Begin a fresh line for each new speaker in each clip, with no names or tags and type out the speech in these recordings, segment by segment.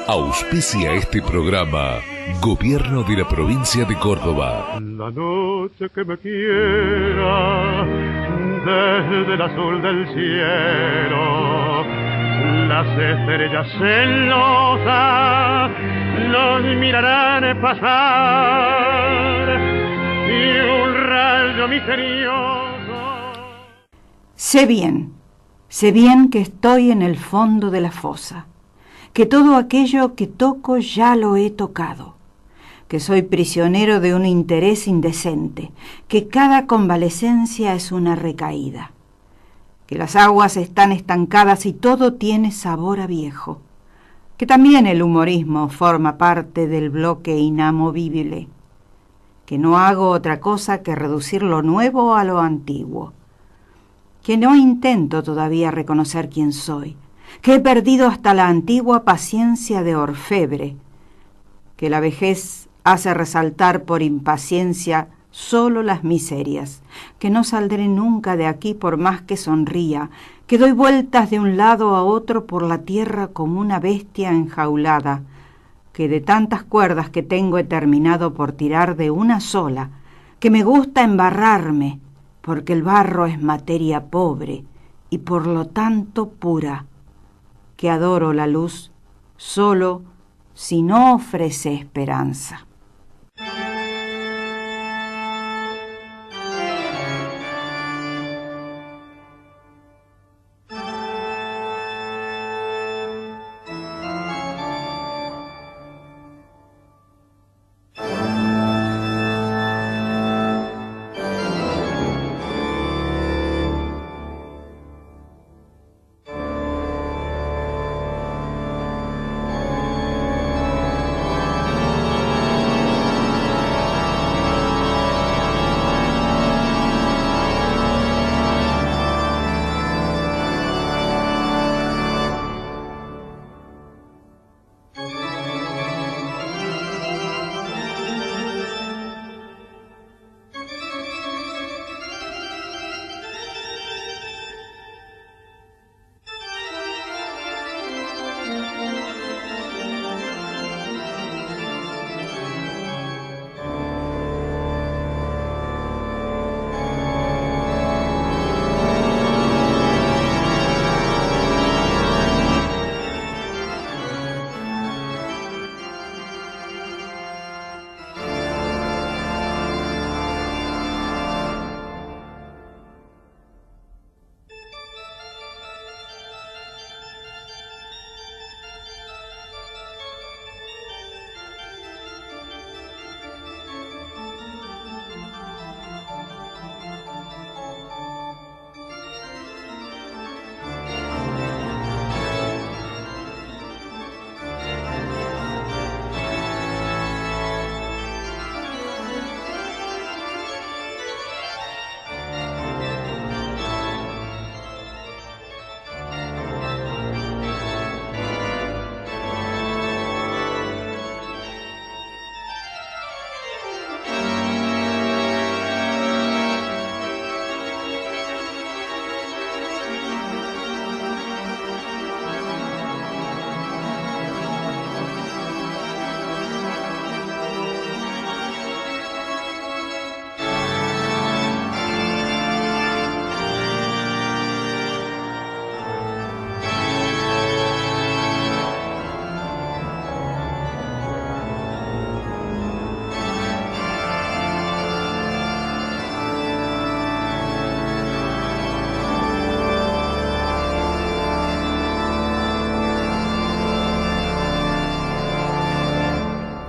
Auspicia este programa Gobierno de la Provincia de Córdoba.
La noche que me quiera desde el azul del cielo, las estrellas celosas los mirarán pasar y un rayo misterioso.
Sé bien que estoy en el fondo de la fosa, que todo aquello que toco ya lo he tocado, que soy prisionero de un interés indecente, que cada convalecencia es una recaída, que las aguas están estancadas y todo tiene sabor a viejo, que también el humorismo forma parte del bloque inamovible, que no hago otra cosa que reducir lo nuevo a lo antiguo, que no intento todavía reconocer quién soy, que he perdido hasta la antigua paciencia de orfebre, que la vejez hace resaltar por impaciencia solo las miserias, que no saldré nunca de aquí por más que sonría, que doy vueltas de un lado a otro por la tierra como una bestia enjaulada, que de tantas cuerdas que tengo he terminado por tirar de una sola, que me gusta embarrarme, porque el barro es materia pobre y por lo tanto pura, que adoro la luz solo si no ofrece esperanza.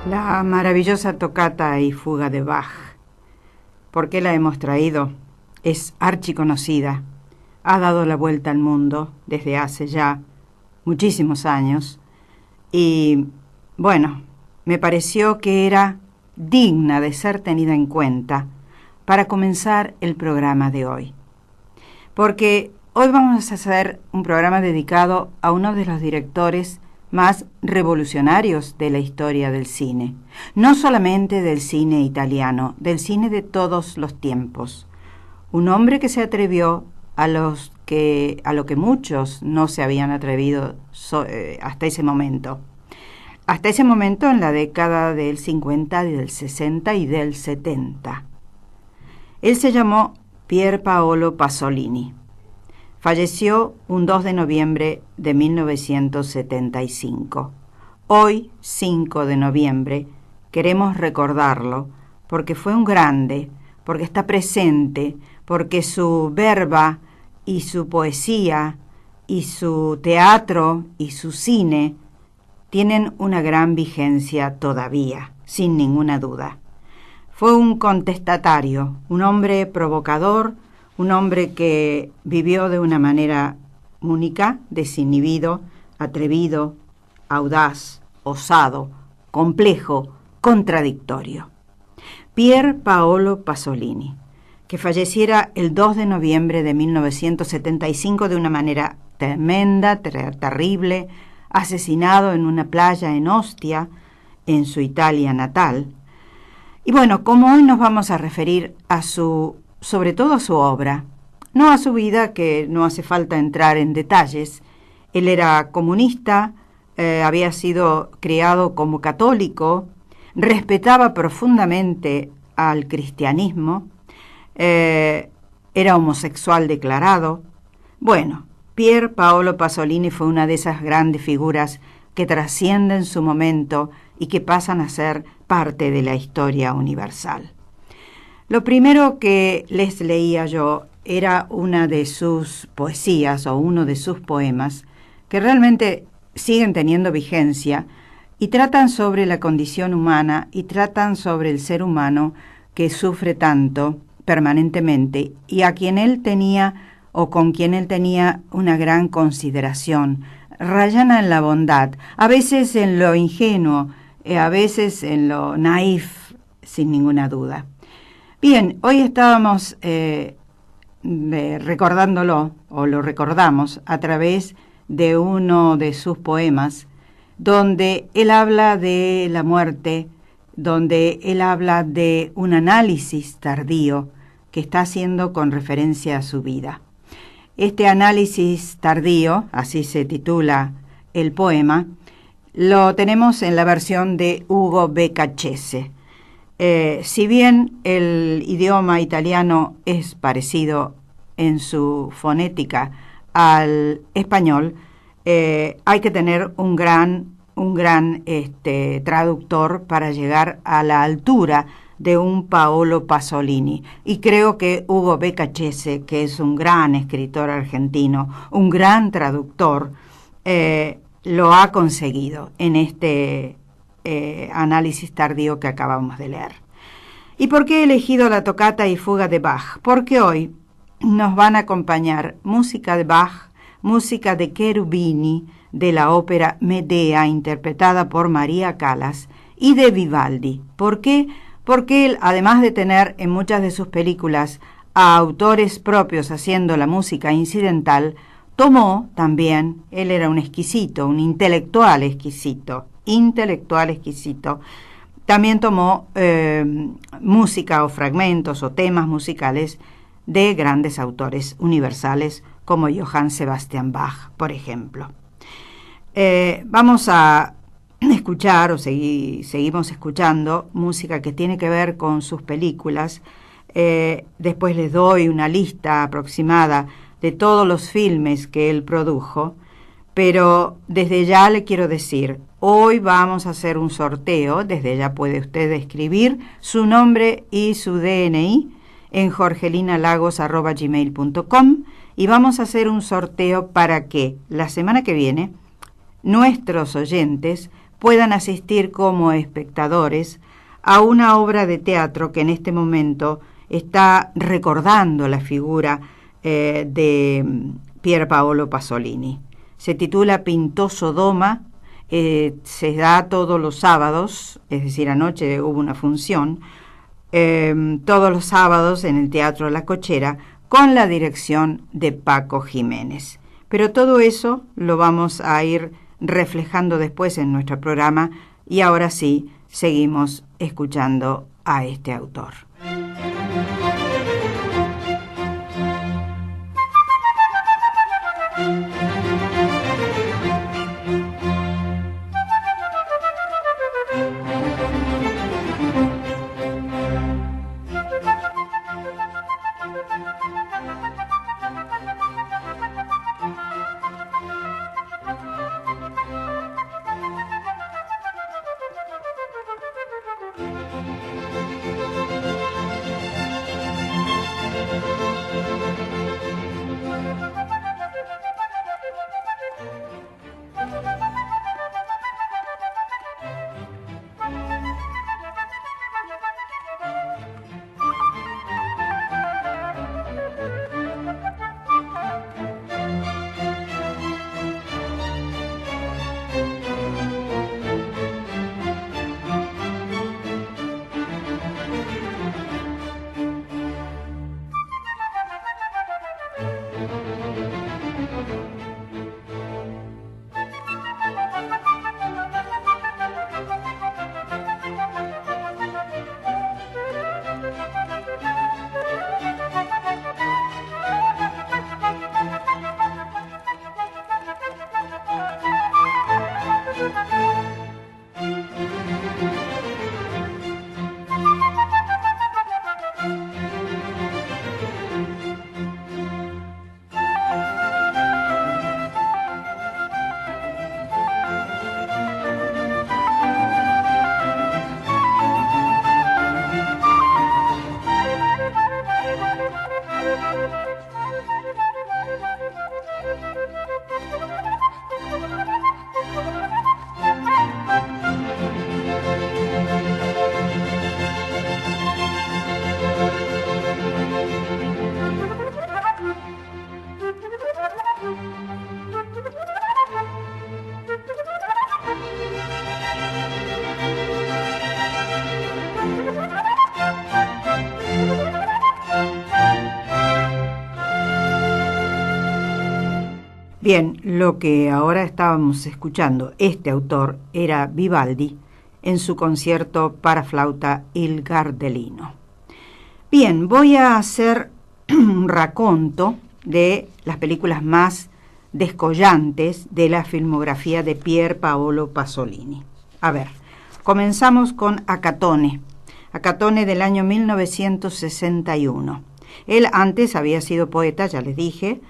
La maravillosa tocata y fuga de Bach. ¿Por qué la hemos traído? Es archiconocida. Ha dado la vuelta al mundo desde hace ya muchísimos años. Y, bueno, me pareció que era digna de ser tenida en cuenta para comenzar el programa de hoy. Porque hoy vamos a hacer un programa dedicado a uno de los directores más revolucionarios de la historia del cine, no solamente del cine italiano, del cine de todos los tiempos. Un hombre que se atrevió a lo que muchos no se habían atrevido hasta ese momento, hasta ese momento en la década del 50, del 60 y del 70. Él se llamó Pier Paolo Pasolini. Falleció un 2 de noviembre de 1975. Hoy, 5 de noviembre, queremos recordarlo porque fue un grande, porque está presente, porque su verba y su poesía y su teatro y su cine tienen una gran vigencia todavía, sin ninguna duda. Fue un contestatario, un hombre provocador, un hombre que vivió de una manera única, desinhibido, atrevido, audaz, osado, complejo, contradictorio. Pier Paolo Pasolini, que falleciera el 2 de noviembre de 1975 de una manera tremenda, terrible, asesinado en una playa en Ostia, en su Italia natal. Y bueno, como hoy nos vamos a referir a sobre todo a su obra, no a su vida, que no hace falta entrar en detalles. Él era comunista, había sido criado como católico, respetaba profundamente al cristianismo, era homosexual declarado. Bueno, Pier Paolo Pasolini fue una de esas grandes figuras que trascienden su momento y que pasan a ser parte de la historia universal. Lo primero que les leía yo era una de sus poesías o uno de sus poemas que realmente siguen teniendo vigencia y tratan sobre la condición humana y tratan sobre el ser humano que sufre tanto permanentemente y a quien él tenía o con quien él tenía una gran consideración, rayana en la bondad, a veces en lo ingenuo, a veces en lo naif, sin ninguna duda. Bien, hoy estábamos recordándolo, o lo recordamos, a través de uno de sus poemas, donde él habla de la muerte, donde él habla de un análisis tardío que está haciendo con referencia a su vida. Este análisis tardío, así se titula el poema, lo tenemos en la versión de Ugo Beccacece. Si bien el idioma italiano es parecido en su fonética al español, hay que tener un gran traductor para llegar a la altura de un Paolo Pasolini. Y creo que Ugo Beccacece, que es un gran escritor argentino, un gran traductor, lo ha conseguido en este análisis tardío que acabamos de leer. ¿Y por qué he elegido la tocata y fuga de Bach? Porque hoy nos van a acompañar música de Bach, música de Cherubini, de la ópera Medea, interpretada por María Callas, y de Vivaldi. ¿Por qué? Porque él, además de tener en muchas de sus películas a autores propios haciendo la música incidental, tomó también, él era un exquisito, un intelectual exquisito, también tomó música o fragmentos o temas musicales de grandes autores universales como Johann Sebastian Bach, por ejemplo. Vamos a escuchar o seguimos escuchando música que tiene que ver con sus películas. Después les doy una lista aproximada de todos los filmes que él produjo, pero desde ya le quiero decir, hoy vamos a hacer un sorteo, desde ya puede usted escribir su nombre y su DNI en jorgelinalagos@gmail.com y vamos a hacer un sorteo para que la semana que viene nuestros oyentes puedan asistir como espectadores a una obra de teatro que en este momento está recordando la figura de Pier Paolo Pasolini. Se titula Pintó Sodoma, se da todos los sábados, es decir, anoche hubo una función, todos los sábados en el Teatro La Cochera, con la dirección de Paco Jiménez. Pero todo eso lo vamos a ir reflejando después en nuestro programa y ahora sí, seguimos escuchando a este autor. Bien, lo que ahora estábamos escuchando, este autor era Vivaldi en su concierto para flauta Il Gardelino. Bien, voy a hacer un raconto de las películas más descollantes de la filmografía de Pier Paolo Pasolini. A ver, comenzamos con Acatone. Acatone del año 1961. Él antes había sido poeta, ya les dije,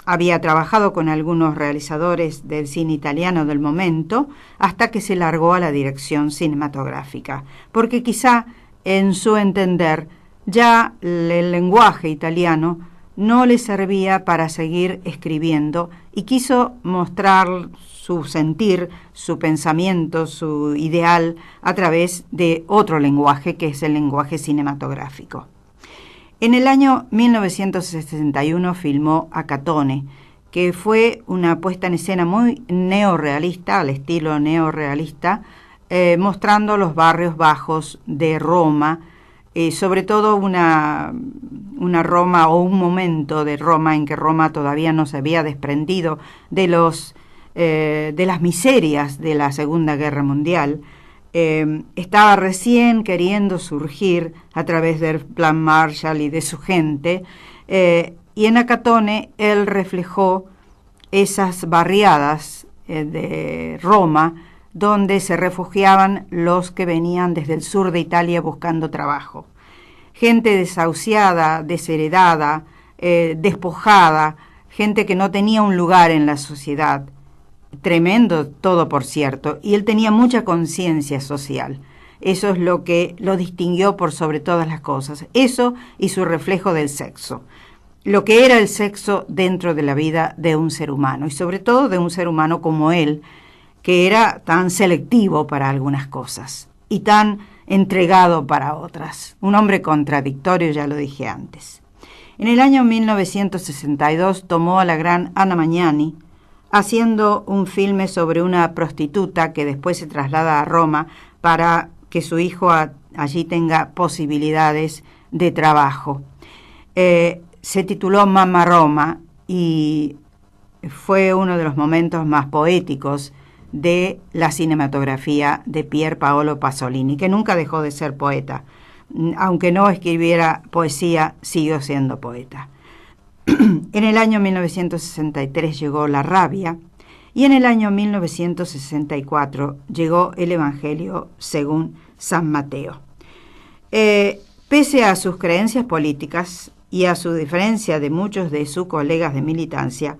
había trabajado con algunos realizadores del cine italiano del momento, hasta que se largó a la dirección cinematográfica, porque quizá en su entender ya el lenguaje italiano no le servía para seguir escribiendo y quiso mostrar su sentir, su pensamiento, su ideal a través de otro lenguaje, que es el lenguaje cinematográfico. En el año 1961 filmó Acatone, que fue una puesta en escena muy neorrealista, al estilo neorrealista, mostrando los barrios bajos de Roma, sobre todo una Roma o un momento de Roma en que Roma todavía no se había desprendido de las miserias de la Segunda Guerra Mundial. Estaba recién queriendo surgir a través del Plan Marshall y de su gente, y en Acatone él reflejó esas barriadas de Roma donde se refugiaban los que venían desde el sur de Italia buscando trabajo. Gente desahuciada, desheredada, despojada, gente que no tenía un lugar en la sociedad. Tremendo todo, por cierto, y él tenía mucha conciencia social. Eso es lo que lo distinguió por sobre todas las cosas. Eso y su reflejo del sexo. Lo que era el sexo dentro de la vida de un ser humano, y sobre todo de un ser humano como él, que era tan selectivo para algunas cosas y tan entregado para otras. Un hombre contradictorio, ya lo dije antes. En el año 1962 tomó a la gran Anna Magnani, haciendo un filme sobre una prostituta que después se traslada a Roma para que su hijo allí tenga posibilidades de trabajo. Se tituló Mamma Roma y fue uno de los momentos más poéticos de la cinematografía de Pier Paolo Pasolini, que nunca dejó de ser poeta. Aunque no escribiera poesía, siguió siendo poeta. En el año 1963 llegó La rabia y en el año 1964 llegó El Evangelio según San Mateo. Pese a sus creencias políticas y a su diferencia de muchos de sus colegas de militancia,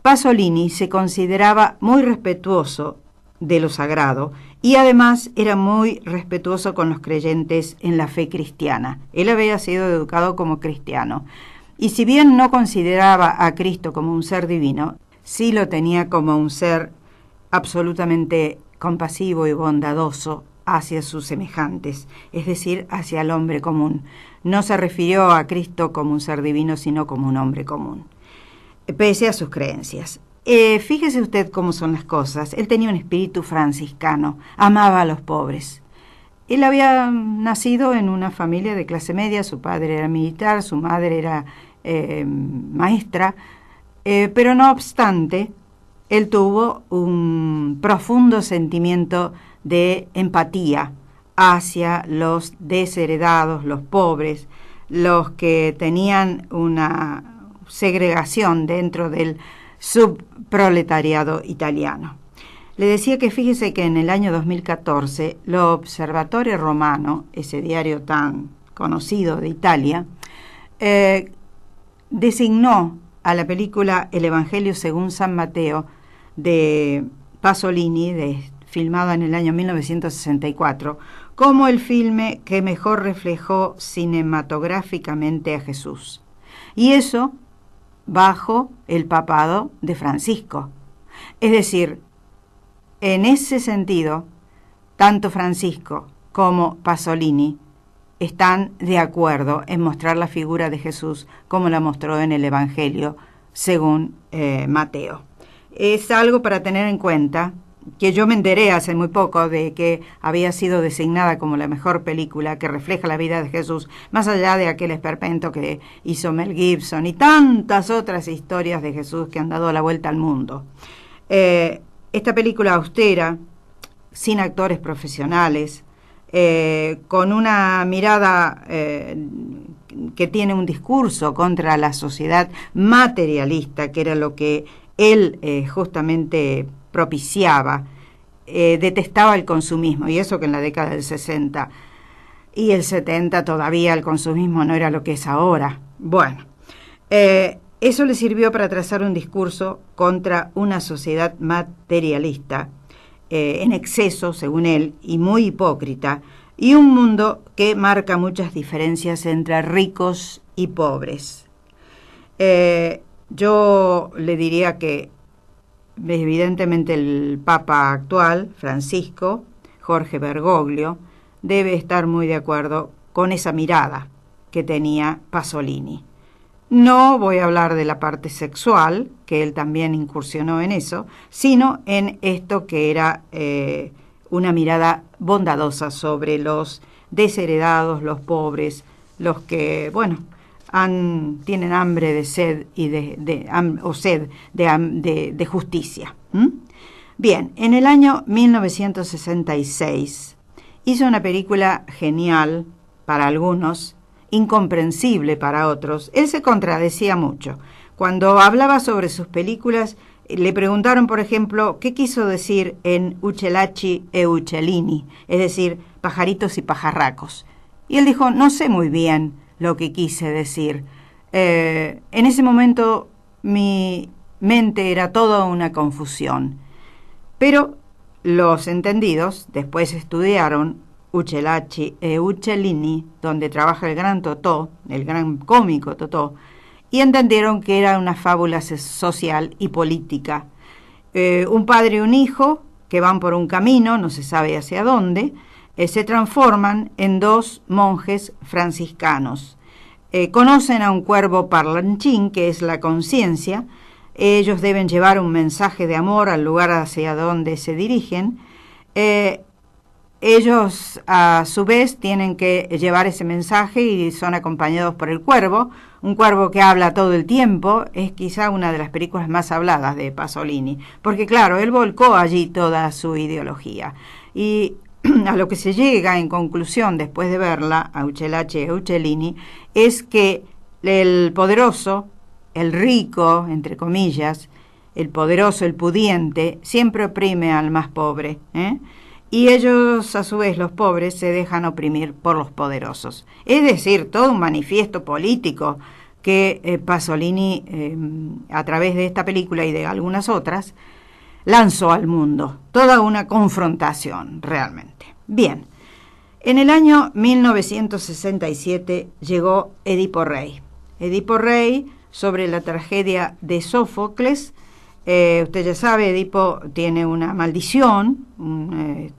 Pasolini se consideraba muy respetuoso de lo sagrado y además era muy respetuoso con los creyentes en la fe cristiana. Él había sido educado como cristiano y si bien no consideraba a Cristo como un ser divino, sí lo tenía como un ser absolutamente compasivo y bondadoso hacia sus semejantes, es decir, hacia el hombre común. No se refirió a Cristo como un ser divino, sino como un hombre común, pese a sus creencias. Fíjese usted cómo son las cosas. Él tenía un espíritu franciscano, amaba a los pobres. Él había nacido en una familia de clase media, su padre era militar, su madre era maestra, pero no obstante, él tuvo un profundo sentimiento de empatía hacia los desheredados, los pobres, los que tenían una segregación dentro del subproletariado italiano. Le decía que fíjese que en el año 2014 l'Osservatore Romano, ese diario tan conocido de Italia, designó a la película El Evangelio según San Mateo de Pasolini, filmada en el año 1964, como el filme que mejor reflejó cinematográficamente a Jesús. Y eso bajo el papado de Francisco. Es decir, en ese sentido, tanto Francisco como Pasolini están de acuerdo en mostrar la figura de Jesús como la mostró en el Evangelio según Mateo. Es algo para tener en cuenta que yo me enteré hace muy poco de que había sido designada como la mejor película que refleja la vida de Jesús, más allá de aquel esperpento que hizo Mel Gibson y tantas otras historias de Jesús que han dado la vuelta al mundo. Esta película austera, sin actores profesionales, con una mirada que tiene un discurso contra la sociedad materialista, que era lo que él justamente propiciaba, detestaba el consumismo, y eso que en la década del 60 y el 70 todavía el consumismo no era lo que es ahora. Bueno, eso le sirvió para trazar un discurso contra una sociedad materialista, en exceso, según él, y muy hipócrita, y un mundo que marca muchas diferencias entre ricos y pobres. Yo le diría que evidentemente el Papa actual, Francisco, Jorge Bergoglio, debe estar muy de acuerdo con esa mirada que tenía Pasolini. No voy a hablar de la parte sexual, que él también incursionó en eso, sino en esto que era una mirada bondadosa sobre los desheredados, los pobres, los que, bueno, tienen hambre de sed y de justicia. Bien, en el año 1966 hizo una película genial para algunos, incomprensible para otros. Él se contradecía mucho. Cuando hablaba sobre sus películas, le preguntaron, por ejemplo, qué quiso decir en Uccellacci e Uccellini, es decir, pajaritos y pajarracos. Y él dijo, no sé muy bien lo que quise decir. En ese momento mi mente era toda una confusión. Pero los entendidos después estudiaron Uccellacci e Uccellini, donde trabaja el gran Totò, el gran cómico Totò, y entendieron que era una fábula social y política. Un padre y un hijo que van por un camino, no se sabe hacia dónde, se transforman en dos monjes franciscanos. Conocen a un cuervo parlanchín, que es la conciencia. Ellos deben llevar un mensaje de amor al lugar hacia donde se dirigen. Ellos, a su vez, tienen que llevar ese mensaje y son acompañados por el cuervo, un cuervo que habla todo el tiempo. Es quizá una de las películas más habladas de Pasolini, porque claro, él volcó allí toda su ideología. Y a lo que se llega en conclusión después de verla, a Uccellacci e Uccellini, es que el poderoso, el rico, entre comillas, el poderoso, el pudiente, siempre oprime al más pobre, y ellos, a su vez, los pobres, se dejan oprimir por los poderosos. Es decir, todo un manifiesto político que Pasolini, a través de esta película y de algunas otras, lanzó al mundo. Toda una confrontación, realmente. Bien, en el año 1967 llegó Edipo Rey. Edipo Rey, sobre la tragedia de Sófocles. Usted ya sabe, Edipo tiene una maldición, un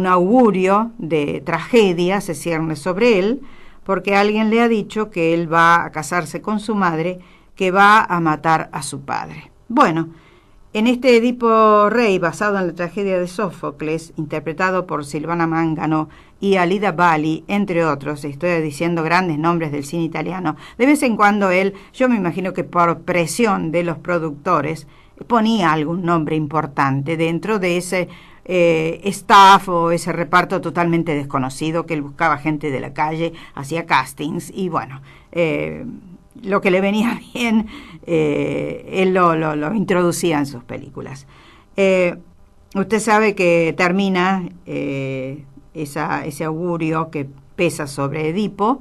augurio de tragedia se cierne sobre él, porque alguien le ha dicho que él va a casarse con su madre, que va a matar a su padre. Bueno, en este Edipo Rey, basado en la tragedia de Sófocles, interpretado por Silvana Mangano y Alida Valli, entre otros, estoy diciendo grandes nombres del cine italiano, de vez en cuando él, yo me imagino que por presión de los productores, ponía algún nombre importante dentro de ese staff o ese reparto totalmente desconocido, que él buscaba gente de la calle, hacía castings y bueno, lo que le venía bien, él lo introducía en sus películas. Usted sabe que termina ese augurio que pesa sobre Edipo.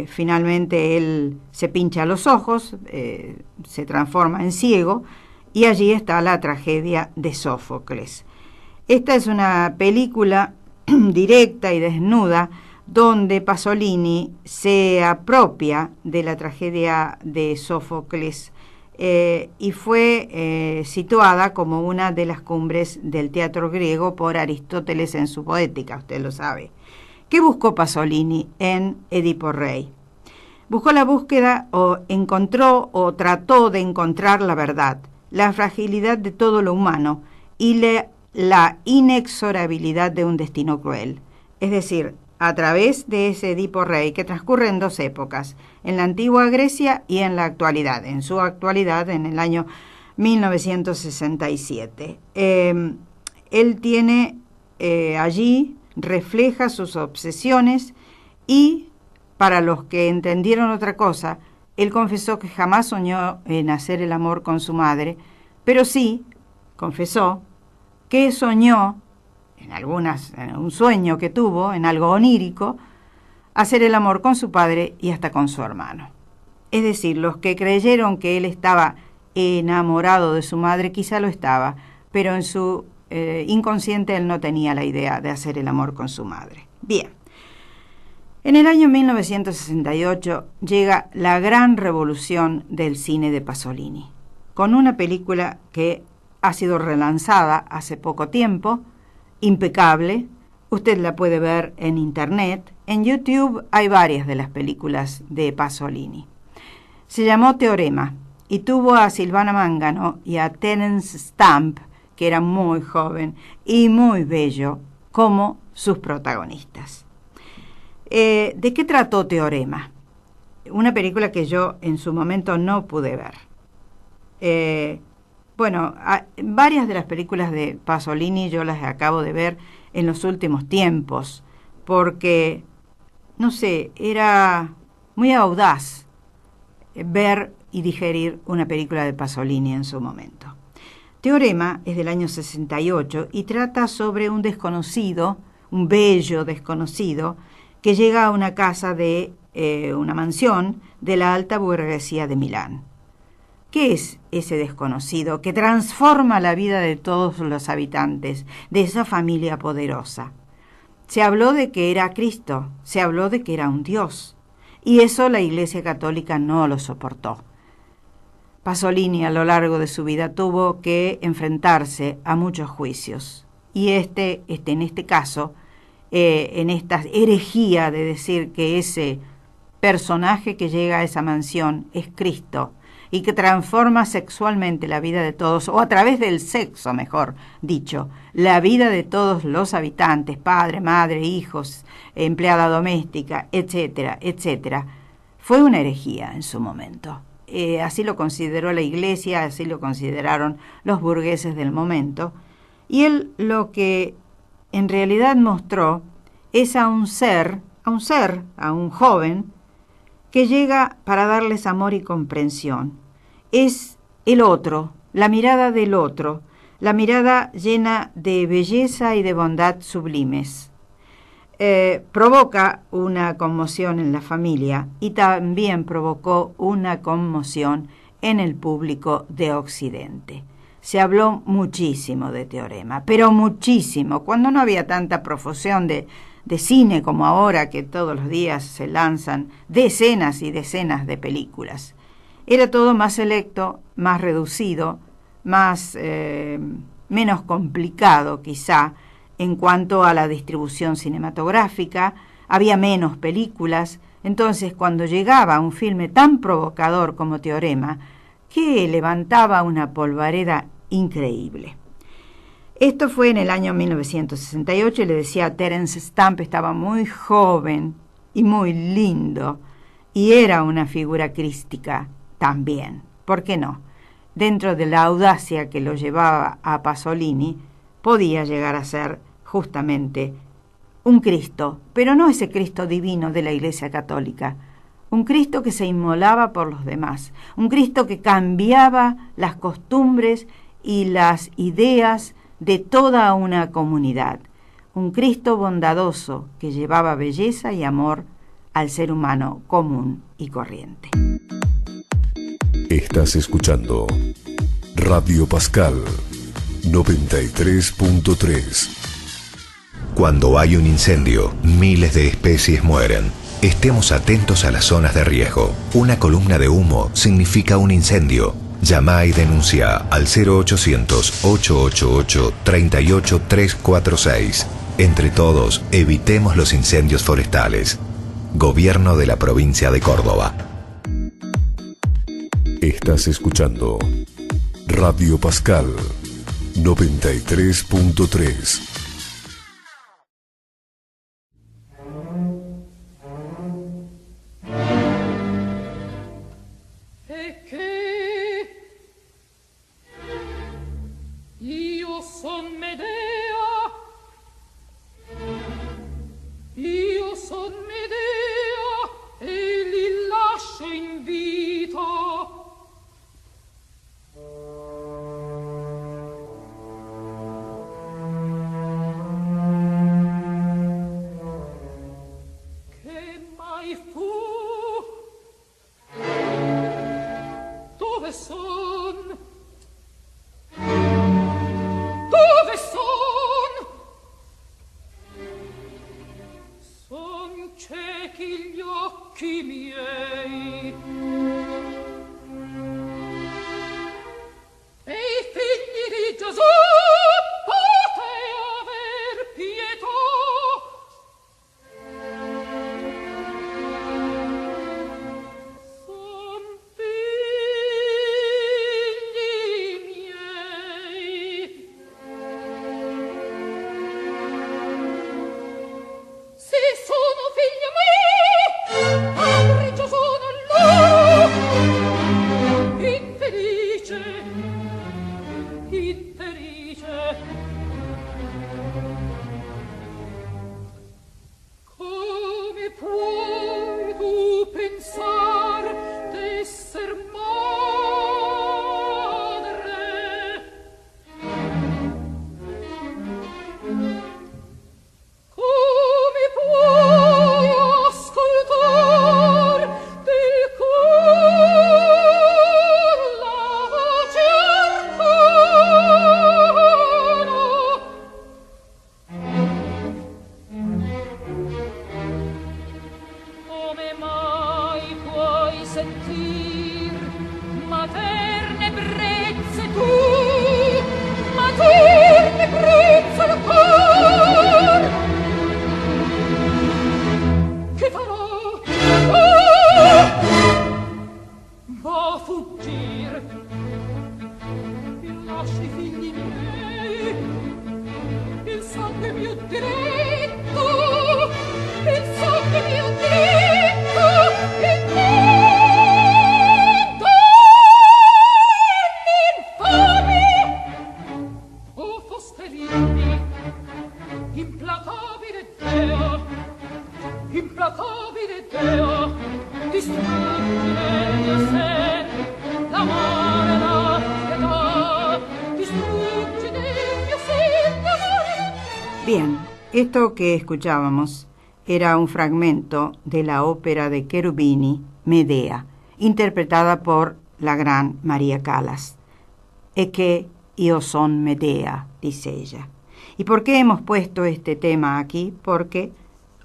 Finalmente él se pincha los ojos, se transforma en ciego, y allí está la tragedia de Sófocles. Esta es una película directa y desnuda, donde Pasolini se apropia de la tragedia de Sófocles y fue situada como una de las cumbres del teatro griego por Aristóteles en su Poética, usted lo sabe. ¿Qué buscó Pasolini en Edipo Rey? Buscó la búsqueda, o encontró o trató de encontrar la verdad. la fragilidad de todo lo humano y la inexorabilidad de un destino cruel. Es decir, a través de ese Edipo Rey que transcurre en 2 épocas, en la antigua Grecia y en la actualidad, en su actualidad en el año 1967. Él tiene allí, refleja sus obsesiones y, para los que entendieron otra cosa, él confesó que jamás soñó en hacer el amor con su madre, pero sí confesó que soñó en un sueño que tuvo, en algo onírico, hacer el amor con su padre y hasta con su hermano. Es decir, los que creyeron que él estaba enamorado de su madre, quizá lo estaba, pero en su inconsciente él no tenía la idea de hacer el amor con su madre. Bien, en el año 1968 llega la gran revolución del cine de Pasolini, con una película que ha sido relanzada hace poco tiempo, impecable. Usted la puede ver en internet. En YouTube hay varias de las películas de Pasolini. Se llamó Teorema y tuvo a Silvana Mangano y a Terence Stamp, que era muy joven y muy bello, como sus protagonistas. ¿De qué trató Teorema? Una película que yo en su momento no pude ver. Varias de las películas de Pasolini yo las acabo de ver en los últimos tiempos, porque, no sé, era muy audaz ver y digerir una película de Pasolini en su momento. Teorema es del año 68 y trata sobre un desconocido, un bello desconocido, que llega a una casa de una mansión de la alta burguesía de Milán. ¿Qué es ese desconocido que transforma la vida de todos los habitantes de esa familia poderosa? Se habló de que era Cristo, se habló de que era un Dios, y eso la Iglesia Católica no lo soportó. Pasolini a lo largo de su vida tuvo que enfrentarse a muchos juicios, y en este caso, en esta herejía de decir que ese personaje que llega a esa mansión es Cristo, y que transforma sexualmente la vida de todos, o a través del sexo, mejor dicho, la vida de todos los habitantes, padre, madre, hijos, empleada doméstica, etcétera, etcétera, fue una herejía en su momento. Así lo consideró la Iglesia, así lo consideraron los burgueses del momento, y él lo que en realidad mostró es a un joven, que llega para darles amor y comprensión. Es el otro, la mirada del otro, la mirada llena de belleza y de bondad sublimes. Provoca una conmoción en la familia y también provocó una conmoción en el público de Occidente. Se habló muchísimo de Teorema, pero muchísimo, cuando no había tanta profusión de cine como ahora, que todos los días se lanzan decenas y decenas de películas. Era todo más selecto, más reducido, menos complicado quizá en cuanto a la distribución cinematográfica, había menos películas. Entonces, cuando llegaba un filme tan provocador como Teorema, que levantaba una polvareda increíble. Esto fue en el año 1968, y le decía, Terence Stamp estaba muy joven y muy lindo, y era una figura crística también. ¿Por qué no? Dentro de la audacia que lo llevaba a Pasolini, podía llegar a ser justamente un Cristo, pero no ese Cristo divino de la Iglesia Católica, un Cristo que se inmolaba por los demás, un Cristo que cambiaba las costumbres y las ideas de toda una comunidad, un Cristo bondadoso que llevaba belleza y amor al ser humano común y corriente.
Estás escuchando Radio Pascal 93.3.
Cuando hay un incendio, miles de especies mueren. Estemos atentos a las zonas de riesgo. Una columna de humo significa un incendio. Llama y denuncia al 0800-888-38346. Entre todos, evitemos los incendios forestales. Gobierno de la provincia de Córdoba.
Estás escuchando Radio Pascal 93.3.
Io son Medea, io son Medea e li lascio in vita. Che mai fu? Dove son? Dove son? Son ciechi gli occhi miei e i figli di Gesù potei aver pietà. Son figli miei. Se sono figli miei, padre Gesù non lo, infelice, infelice. Come puoi tu pensar d'esser madre? Come puoi ascoltar del cor la voce arcana? Come mai puoi sentir materne brezze tu, materne brezze il cor? Che farò? Va a fuggir e lasci i figli miei, il sangue mio diritto, il sangue mio diritto, il diritto infami. O Fosterini, implacabile Dea, implacabile Dea, distruggi nel mio ser l'amore e la pietà, distruggi nel mio ser l'amore.
Bien, esto que escuchábamos era un fragmento de la ópera de Cherubini, Medea, interpretada por la gran María Callas. E que io son Medea, dice ella. ¿Y por qué hemos puesto este tema aquí? Porque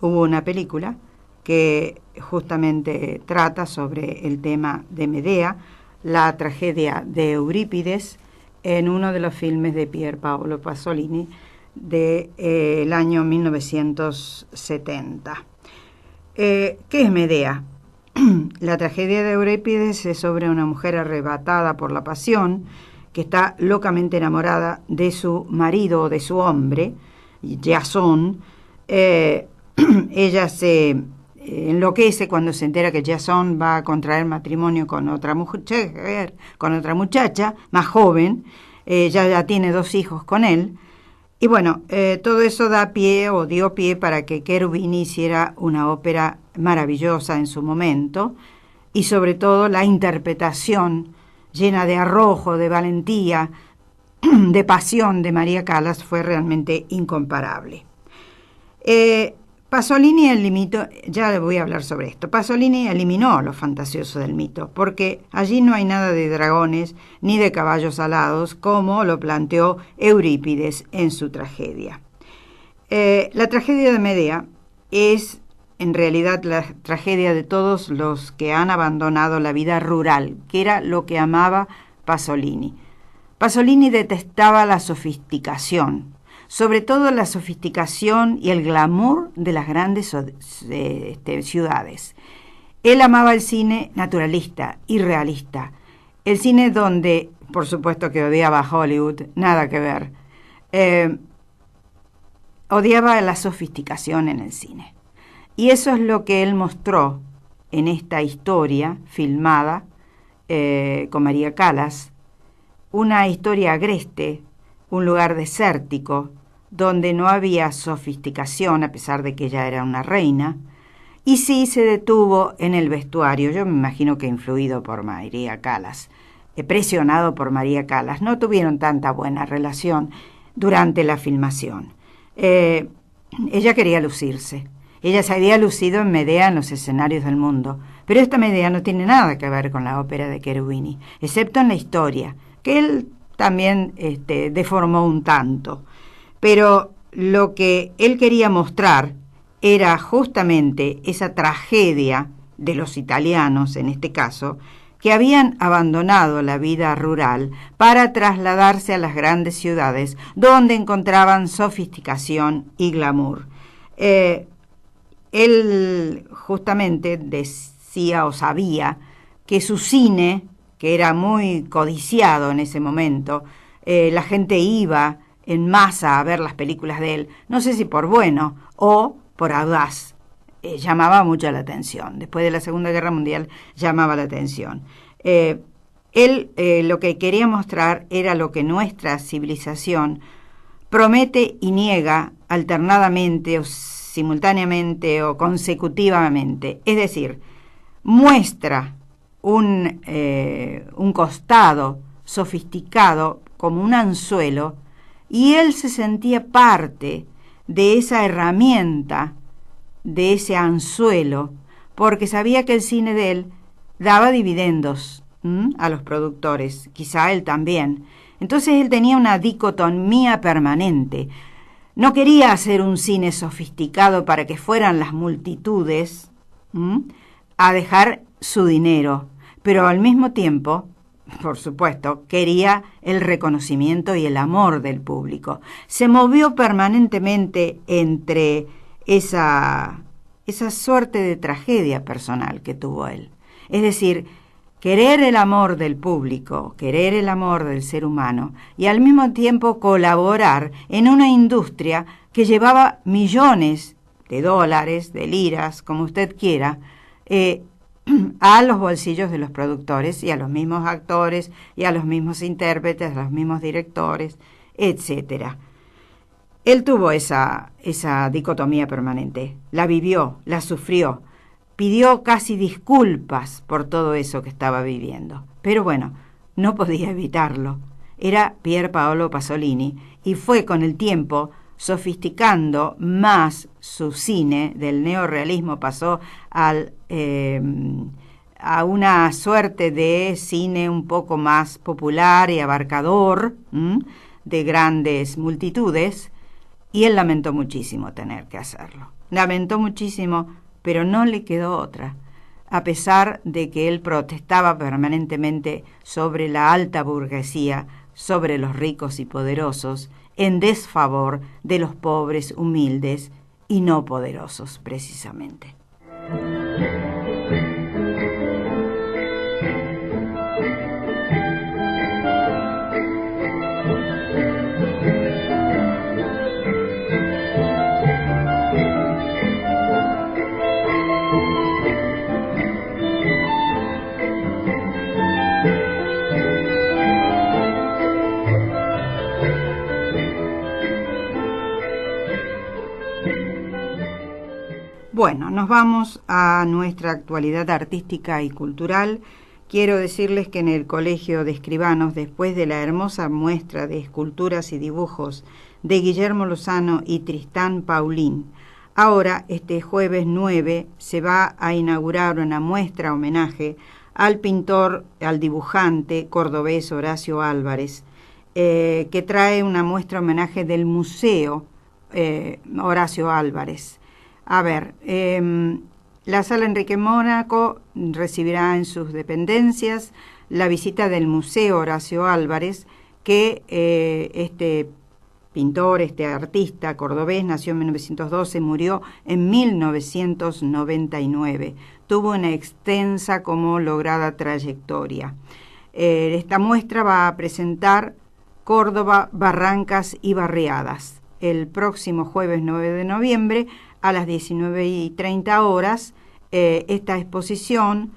hubo una película que justamente trata sobre el tema de Medea, la tragedia de Eurípides, en uno de los filmes de Pier Paolo Pasolini del año 1970. ¿Qué es Medea? La tragedia de Eurípides es sobre una mujer arrebatada por la pasión que está locamente enamorada de su marido o de su hombre, Jasón. Ella se enloquece cuando se entera que Jasón va a contraer matrimonio con otra muchacha más joven. Ya tiene 2 hijos con él. Y bueno, todo eso dio pie para que Cherubini hiciera una ópera maravillosa en su momento, y sobre todo la interpretación llena de arrojo, de valentía, de pasión de María Callas fue realmente incomparable. Pasolini ya le voy a hablar sobre esto. Pasolini eliminó lo fantasioso del mito, porque allí no hay nada de dragones ni de caballos alados, como lo planteó Eurípides en su tragedia. La tragedia de Medea es en realidad la tragedia de todos los que han abandonado la vida rural, que era lo que amaba Pasolini. Pasolini detestaba la sofisticación, sobre todo la sofisticación y el glamour de las grandes ciudades. Él amaba el cine naturalista y realista, el cine donde por supuesto que odiaba a Hollywood, nada que ver. Odiaba la sofisticación en el cine. Y eso es lo que él mostró en esta historia filmada con María Callas, una historia agreste, un lugar desértico, donde no había sofisticación, a pesar de que ella era una reina, y sí se detuvo en el vestuario. Yo me imagino que influido por María Callas, presionado por María Callas. No tuvieron tanta buena relación durante la filmación. Ella quería lucirse. Ella se había lucido en Medea en los escenarios del mundo, pero esta Medea no tiene nada que ver con la ópera de Cherubini, excepto en la historia, que él también deformó un tanto. Pero lo que él quería mostrar era justamente esa tragedia de los italianos, en este caso, que habían abandonado la vida rural para trasladarse a las grandes ciudades, donde encontraban sofisticación y glamour. Él justamente decía o sabía que su cine, que era muy codiciado en ese momento, la gente iba en masa a ver las películas de él, no sé si por bueno o por audaz, llamaba mucho la atención. Después de la Segunda Guerra Mundial llamaba la atención. Él lo que quería mostrar era lo que nuestra civilización promete y niega alternadamente o simultáneamente o consecutivamente. Es decir, muestra un costado sofisticado como un anzuelo, y él se sentía parte de esa herramienta, de ese anzuelo, porque sabía que el cine de él daba dividendos a los productores, quizá él también. Entonces él tenía una dicotomía permanente. No quería hacer un cine sofisticado para que fueran las multitudes a dejar su dinero, pero al mismo tiempo, por supuesto, quería el reconocimiento y el amor del público. Se movió permanentemente entre esa suerte de tragedia personal que tuvo él. Es decir, querer el amor del público, querer el amor del ser humano y al mismo tiempo colaborar en una industria que llevaba millones de dólares, de liras, como usted quiera, a los bolsillos de los productores y a los mismos actores y a los mismos intérpretes, a los mismos directores, etc. Él tuvo esa dicotomía permanente, la vivió, la sufrió, pidió casi disculpas por todo eso que estaba viviendo. Pero bueno, no podía evitarlo. Era Pier Paolo Pasolini y fue con el tiempo sofisticando más su cine. Del neorrealismo pasó a una suerte de cine un poco más popular y abarcador, de grandes multitudes, y él lamentó muchísimo tener que hacerlo. Lamentó muchísimo, pero no le quedó otra, a pesar de que él protestaba permanentemente sobre la alta burguesía, sobre los ricos y poderosos, en desfavor de los pobres, humildes y no poderosos, precisamente. Bueno, nos vamos a nuestra actualidad artística y cultural. Quiero decirles que en el Colegio de Escribanos, después de la hermosa muestra de esculturas y dibujos de Guillermo Lozano y Tristán Paulín, ahora, este jueves 9, se va a inaugurar una muestra homenaje al pintor, al dibujante cordobés Horacio Álvarez, que trae una muestra homenaje del Museo Horacio Álvarez. A ver, la Sala Enrique Mónaco recibirá en sus dependencias la visita del Museo Horacio Álvarez, que este pintor, este artista cordobés, nació en 1912, murió en 1999. Tuvo una extensa como lograda trayectoria. Esta muestra va a presentar Córdoba, Barrancas y Barriadas el próximo jueves 9 de noviembre a las 19:30 horas. Esta exposición,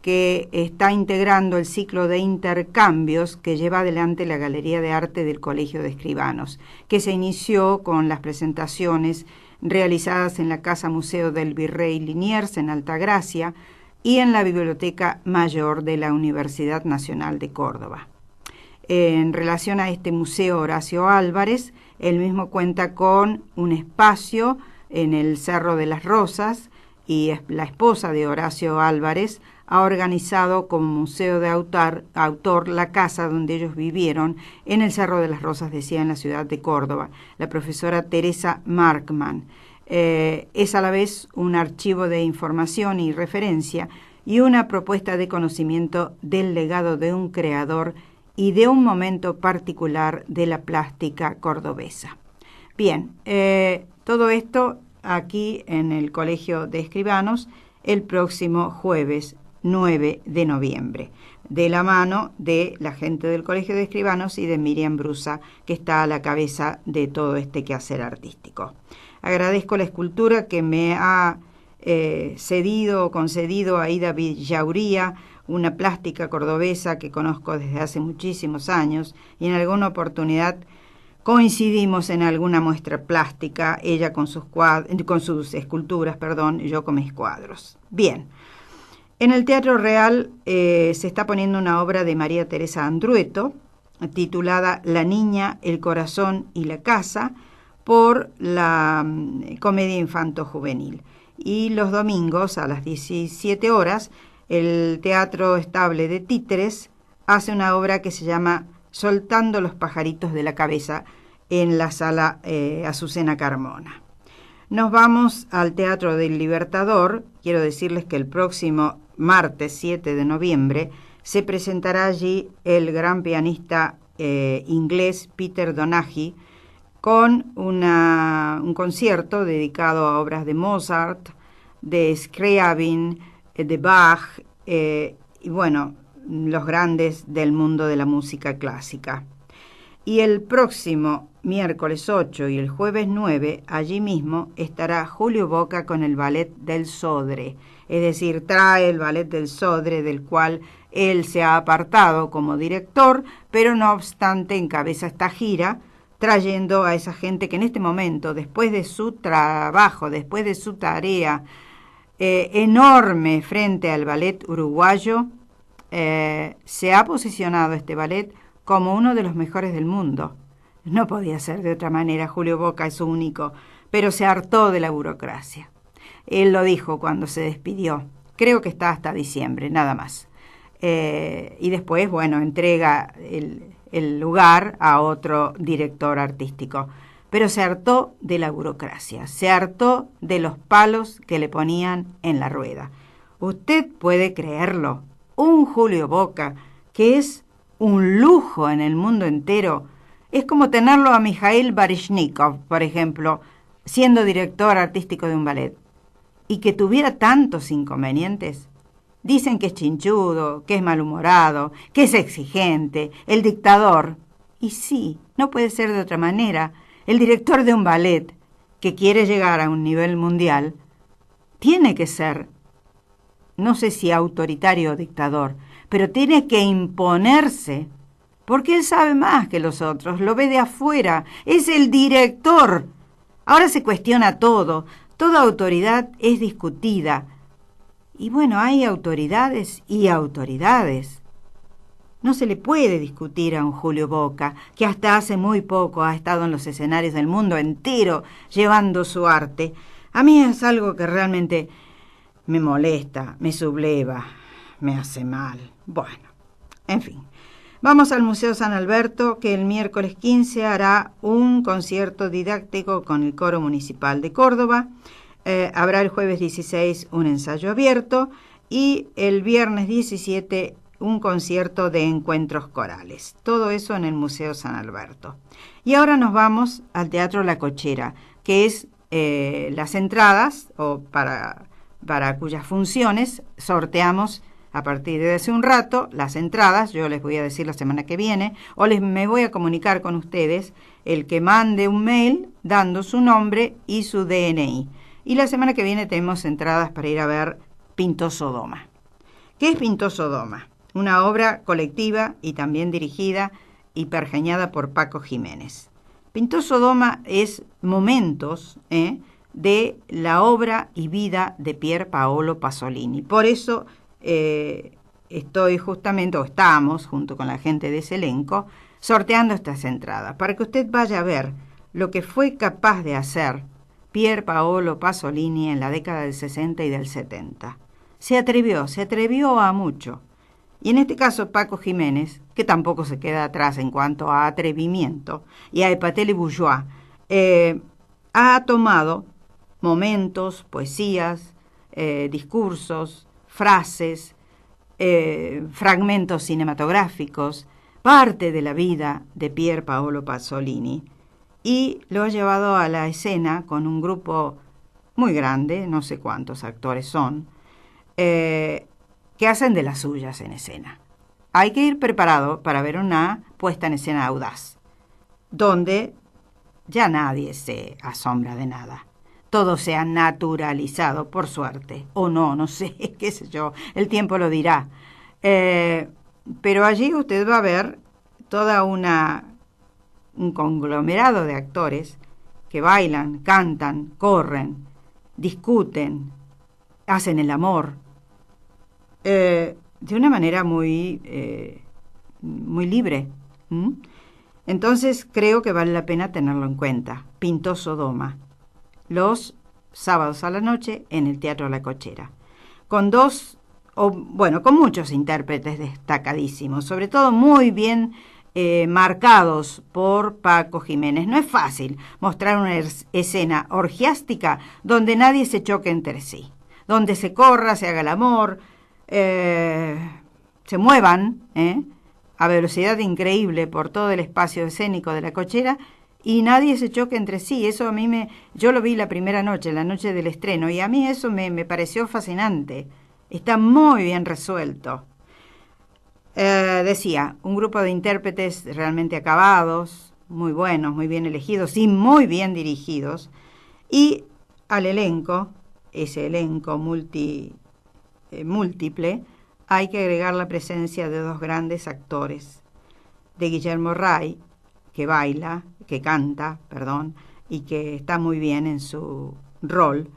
que está integrando el ciclo de intercambios que lleva adelante la Galería de Arte del Colegio de Escribanos, que se inició con las presentaciones realizadas en la Casa Museo del Virrey Liniers en Altagracia y en la Biblioteca Mayor de la Universidad Nacional de Córdoba. En relación a este Museo Horacio Álvarez, él mismo cuenta con un espacio en el Cerro de las Rosas, y la esposa de Horacio Álvarez ha organizado como museo de autor la casa donde ellos vivieron en el Cerro de las Rosas, decía, en la ciudad de Córdoba, la profesora Teresa Markman. Es a la vez un archivo de información y referencia y una propuesta de conocimiento del legado de un creador y de un momento particular de la plástica cordobesa. Bien, todo esto aquí en el Colegio de Escribanos el próximo jueves 9 de noviembre, de la mano de la gente del Colegio de Escribanos y de Miriam Brusa, que está a la cabeza de todo este quehacer artístico. Agradezco la escultura que me ha concedido Aida Villauría, una plástica cordobesa que conozco desde hace muchísimos años, y en alguna oportunidad coincidimos en alguna muestra plástica, ella con sus esculturas, yo con mis cuadros. Bien, en el Teatro Real se está poniendo una obra de María Teresa Andrueto, titulada La niña, el corazón y la casa, por la Comedia Infanto-Juvenil. Y los domingos a las 17 horas, el Teatro Estable de Títeres hace una obra que se llama Soltando los pajaritos de la cabeza, en la sala Azucena Carmona. Nos vamos al Teatro del Libertador. Quiero decirles que el próximo martes 7 de noviembre se presentará allí el gran pianista inglés Peter Donaghy con un concierto dedicado a obras de Mozart, de Scriabin, de Bach, y bueno, los grandes del mundo de la música clásica. Y el próximo miércoles 8 y el jueves 9, allí mismo estará Julio Boca con el Ballet del Sodre, es decir, trae el Ballet del Sodre, del cual él se ha apartado como director, pero no obstante encabeza esta gira, trayendo a esa gente que en este momento, después de su trabajo, después de su tarea enorme frente al ballet uruguayo, se ha posicionado este ballet como uno de los mejores del mundo. No podía ser de otra manera, Julio Boca es único, pero se hartó de la burocracia. Él lo dijo cuando se despidió, creo que está hasta diciembre, nada más. Y después, bueno, entrega el lugar a otro director artístico. Pero se hartó de la burocracia, se hartó de los palos que le ponían en la rueda. Usted puede creerlo, un Julio Boca, que es un lujo en el mundo entero, es como tenerlo a Mikhail Baryshnikov, por ejemplo, siendo director artístico de un ballet, y que tuviera tantos inconvenientes. Dicen que es chinchudo, que es malhumorado, que es exigente, el dictador. Y sí, no puede ser de otra manera. El director de un ballet que quiere llegar a un nivel mundial tiene que ser, no sé si autoritario o dictador, pero tiene que imponerse, porque él sabe más que los otros, lo ve de afuera, es el director. Ahora se cuestiona todo, toda autoridad es discutida. Y bueno, hay autoridades y autoridades. No se le puede discutir a un Julio Boca, que hasta hace muy poco ha estado en los escenarios del mundo entero llevando su arte. A mí es algo que realmente me molesta, me subleva, me hace mal. Bueno, en fin. Vamos al Museo San Alberto, que el miércoles 15 hará un concierto didáctico con el Coro Municipal de Córdoba. Habrá el jueves 16 un ensayo abierto y el viernes 17 un concierto de encuentros corales. Todo eso en el Museo San Alberto. Y ahora nos vamos al Teatro La Cochera, que es las entradas, o para cuyas funciones sorteamos a partir de hace un rato las entradas, yo les voy a decir la semana que viene, o me voy a comunicar con ustedes, el que mande un mail dando su nombre y su DNI. Y la semana que viene tenemos entradas para ir a ver Pinto Sodoma. ¿Qué es Pinto Sodoma? Una obra colectiva y también dirigida y pergeñada por Paco Jiménez. Pinto Sodoma es momentos de la obra y vida de Pier Paolo Pasolini. Por eso estamos, junto con la gente de ese elenco, sorteando estas entradas, para que usted vaya a ver lo que fue capaz de hacer Pier Paolo Pasolini en la década del 60 y del 70. Se atrevió a mucho. Y en este caso Paco Jiménez, que tampoco se queda atrás en cuanto a atrevimiento, y a Epatel y Bourgeois, ha tomado momentos, poesías, discursos, frases, fragmentos cinematográficos, parte de la vida de Pier Paolo Pasolini, y lo ha llevado a la escena con un grupo muy grande, no sé cuántos actores son, que hacen de las suyas en escena. Hay que ir preparado para ver una puesta en escena audaz, donde ya nadie se asombra de nada. Todo se ha naturalizado, por suerte, o no sé, qué sé yo, el tiempo lo dirá. Pero allí usted va a ver toda un conglomerado de actores que bailan, cantan, corren, discuten, hacen el amor, de una manera muy libre. Entonces creo que vale la pena tenerlo en cuenta. Pinto Sodoma, los sábados a la noche en el Teatro La Cochera, con con muchos intérpretes destacadísimos, sobre todo muy bien marcados por Paco Jiménez. No es fácil mostrar una escena orgiástica donde nadie se choque entre sí, donde se corra, se haga el amor, se muevan a velocidad increíble por todo el espacio escénico de La Cochera y nadie se choque entre sí. Eso a mí yo lo vi la primera noche, la noche del estreno, y a mí eso me pareció fascinante. Está muy bien resuelto. Decía, un grupo de intérpretes realmente acabados, muy buenos, muy bien elegidos y muy bien dirigidos, y al elenco, ese elenco múltiple, hay que agregar la presencia de dos grandes actores, de Guillermo Ray, que canta, y que está muy bien en su rol,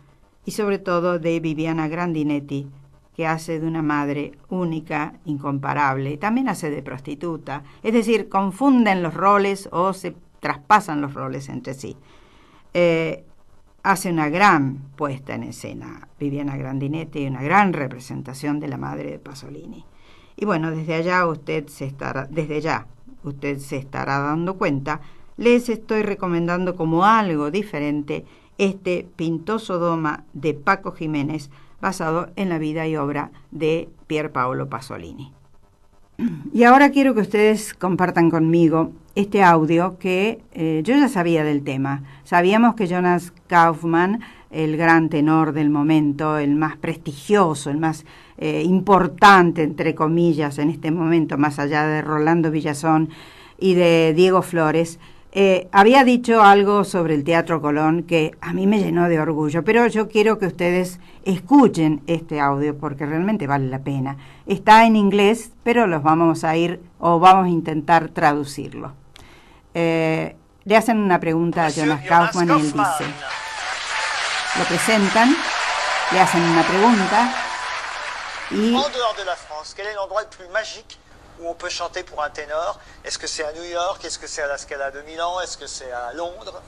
y sobre todo de Viviana Grandinetti, que hace de una madre única, incomparable, y también hace de prostituta, es decir, confunden los roles o se traspasan los roles entre sí. Hace una gran puesta en escena Viviana Grandinetti y una gran representación de la madre de Pasolini. Y bueno, desde ya usted se estará dando cuenta, les estoy recomendando como algo diferente este Pinto Sodoma de Paco Jiménez, basado en la vida y obra de Pier Paolo Pasolini. Y ahora quiero que ustedes compartan conmigo este audio que yo ya sabía del tema. Sabíamos que Jonas Kaufmann, el gran tenor del momento, el más prestigioso, el más importante, entre comillas, en este momento, más allá de Rolando Villazón y de Diego Flores, había dicho algo sobre el Teatro Colón que a mí me llenó de orgullo, pero yo quiero que ustedes escuchen este audio porque realmente vale la pena. Está en inglés, pero vamos a intentar traducirlo. Le hacen una pregunta a Jonas Kaufmann y él dice, lo presentan, le hacen una pregunta y...
En dehors de la France, quel est l'endroit le plus magique où on peut chanter pour un ténor? Est-ce que c'est à New York? Est-ce que c'est à la Scala de Milan? Est-ce que c'est à Londres?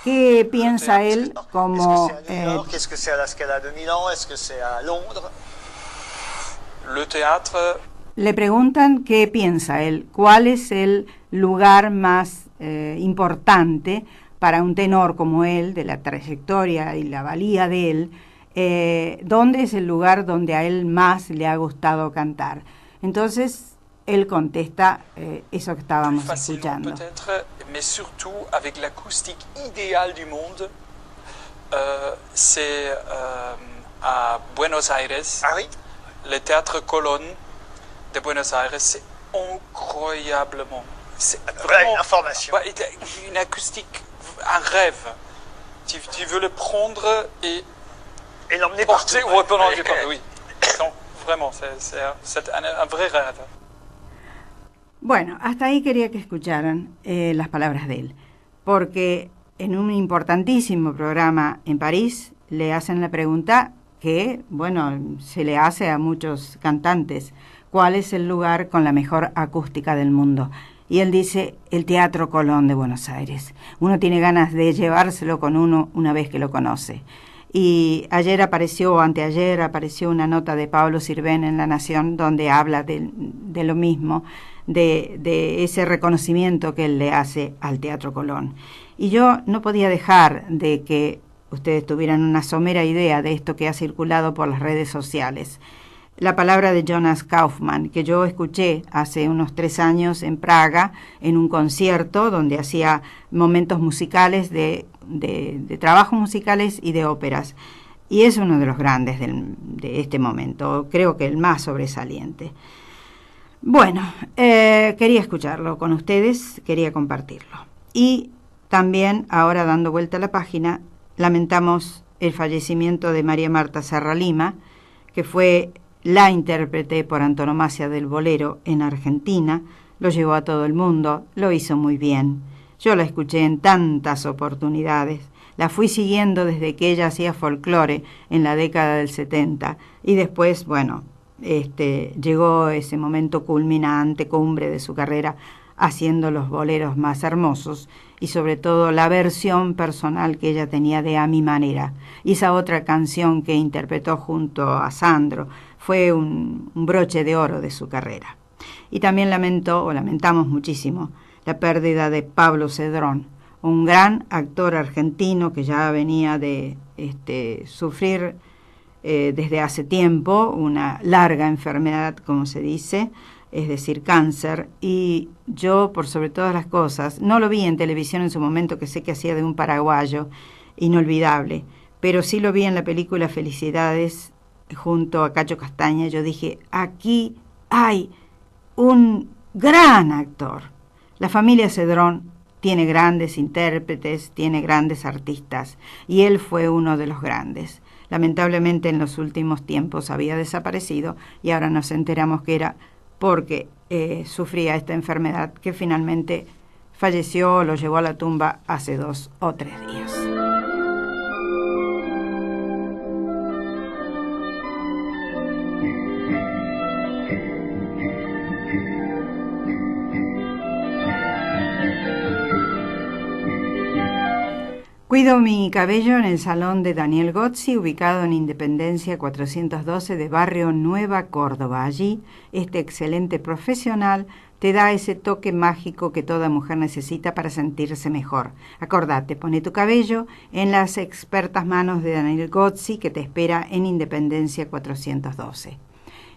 ¿Qué piensa él como...
Est-ce que c'est à New York? Est-ce que c'est à la Scala de Milan? Est-ce que c'est à Londres?
Le théâtre...
Le preguntan qué piensa él, cuál es el lugar más importante para un tenor como él, de la trayectoria y la valía de él, dónde es el lugar donde a él más le ha gustado cantar. Entonces, él contesta eso que estábamos escuchando.
Peut-être, mais surtout avec l'acoustique idéale du monde, c'est à Buenos Aires.
Ah oui?
le Théâtre Colón de Buenos Aires, c'est incroyablement. C'est vraiment
information.
Ouais, une acoustique, un rêve. Tu veux le prendre et
l'emmener partout.
Ouais, oui. Non, vraiment, c'est un vrai rêve.
Bueno, hasta ahí quería que escucharan las palabras de él, porque en un importantísimo programa en París le hacen la pregunta que, bueno, se le hace a muchos cantantes: ¿cuál es el lugar con la mejor acústica del mundo? Y él dice, el Teatro Colón de Buenos Aires. Uno tiene ganas de llevárselo con uno una vez que lo conoce. Y ayer o anteayer apareció una nota de Pablo Sirven en La Nación donde habla de lo mismo, de ese reconocimiento que él le hace al Teatro Colón. Y yo no podía dejar de que ustedes tuvieran una somera idea de esto que ha circulado por las redes sociales. La palabra de Jonas Kaufmann, que yo escuché hace unos 3 años en Praga, en un concierto donde hacía momentos musicales, de trabajos musicales y de óperas. Y es uno de los grandes de este momento, creo que el más sobresaliente. Bueno, quería escucharlo con ustedes, quería compartirlo. Y también, ahora dando vuelta a la página, lamentamos el fallecimiento de María Marta Serra Lima, que fue la intérprete por antonomasia del bolero en Argentina, lo llevó a todo el mundo, lo hizo muy bien. Yo la escuché en tantas oportunidades, la fui siguiendo desde que ella hacía folclore en la década del 70 y después, bueno, llegó ese momento culminante, cumbre de su carrera, haciendo los boleros más hermosos y sobre todo la versión personal que ella tenía de A Mi Manera. Y esa otra canción que interpretó junto a Sandro fue un broche de oro de su carrera. Y también lamentamos muchísimo la pérdida de Pablo Cedrón, un gran actor argentino que ya venía de sufrir desde hace tiempo una larga enfermedad, como se dice, es decir, cáncer, y yo, por sobre todas las cosas, no lo vi en televisión en su momento, que sé que hacía de un paraguayo inolvidable, pero sí lo vi en la película Felicidades junto a Cacho Castaña. Yo dije, aquí hay un gran actor. La familia Cedrón tiene grandes intérpretes, tiene grandes artistas, y él fue uno de los grandes. Lamentablemente en los últimos tiempos había desaparecido y ahora nos enteramos que era porque sufría esta enfermedad que finalmente falleció o lo llevó a la tumba hace 2 o 3 días. Cuido mi cabello en el salón de Daniel Gozzi, ubicado en Independencia 412 de Barrio Nueva Córdoba. Allí, este excelente profesional te da ese toque mágico que toda mujer necesita para sentirse mejor. Acordate, pone tu cabello en las expertas manos de Daniel Gozzi, que te espera en Independencia 412.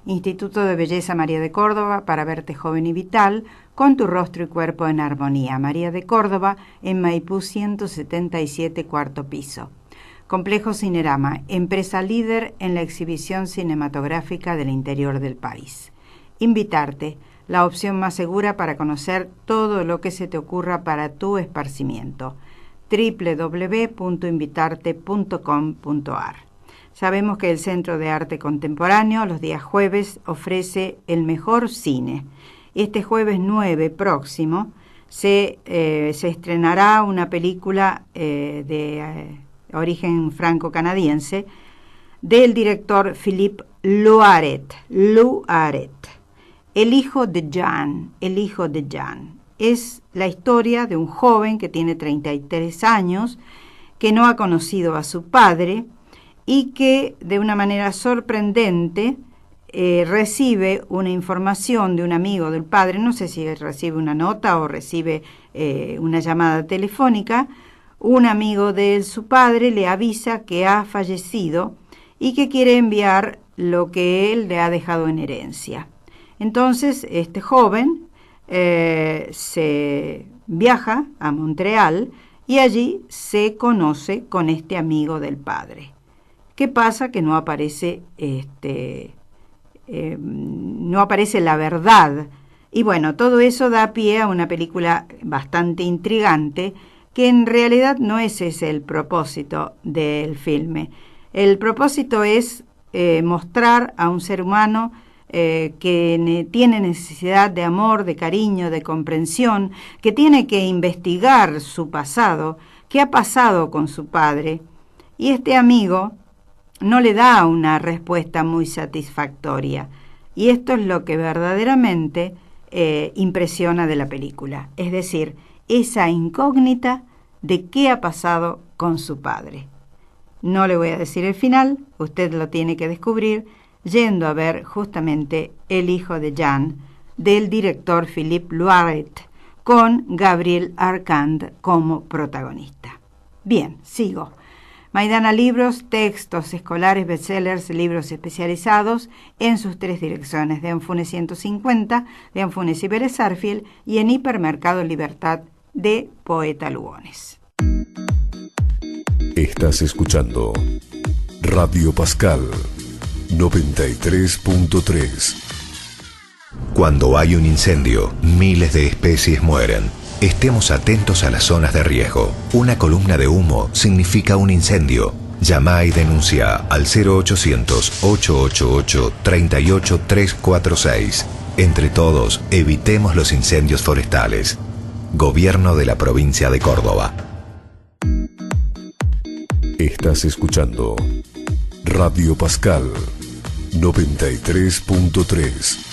Instituto de Belleza María de Córdoba, para verte joven y vital, con tu rostro y cuerpo en armonía. María de Córdoba, en Maipú 177, 4º piso. Complejo Cinerama, empresa líder en la exhibición cinematográfica del interior del país. Invitarte, la opción más segura para conocer todo lo que se te ocurra para tu esparcimiento. www.invitarte.com.ar. Sabemos que el Centro de Arte Contemporáneo los días jueves ofrece el mejor cine. Este jueves 9 próximo se estrenará una película de origen franco-canadiense del director Philippe Loiret, El hijo de Jean. Es la historia de un joven que tiene 33 años, que no ha conocido a su padre y que de una manera sorprendente recibe una información de un amigo del padre, no sé si recibe una nota o recibe una llamada telefónica. Un amigo de su padre le avisa que ha fallecido y que quiere enviar lo que él le ha dejado en herencia. Entonces este joven se viaja a Montreal y allí se conoce con este amigo del padre. ¿Qué pasa? Que no aparece no aparece la verdad. Y bueno, todo eso da pie a una película bastante intrigante, que en realidad no es ese el propósito del filme. El propósito es mostrar a un ser humano que tiene necesidad de amor, de cariño, de comprensión, que tiene que investigar su pasado, qué ha pasado con su padre. Y este amigo no le da una respuesta muy satisfactoria. Y esto es lo que verdaderamente impresiona de la película. Es decir, esa incógnita de qué ha pasado con su padre. No le voy a decir el final, usted lo tiene que descubrir yendo a ver justamente El hijo de Jan, del director Philippe Loiret, con Gabriel Arcand como protagonista. Bien, sigo. Maidana Libros, textos escolares, bestsellers, libros especializados en sus 3 direcciones, de Anfunes 150, de Anfunes y Vélez Sarsfield, y en Hipermercado Libertad, de Poeta Lugones.
Estás escuchando Radio Pascal 93.3.
Cuando hay un incendio, miles de especies mueren. Estemos atentos a las zonas de riesgo. Una columna de humo significa un incendio. Llama y denuncia al 0800-888-38346. Entre todos, evitemos los incendios forestales. Gobierno de la provincia de Córdoba.
Estás escuchando Radio Pascal 93.3.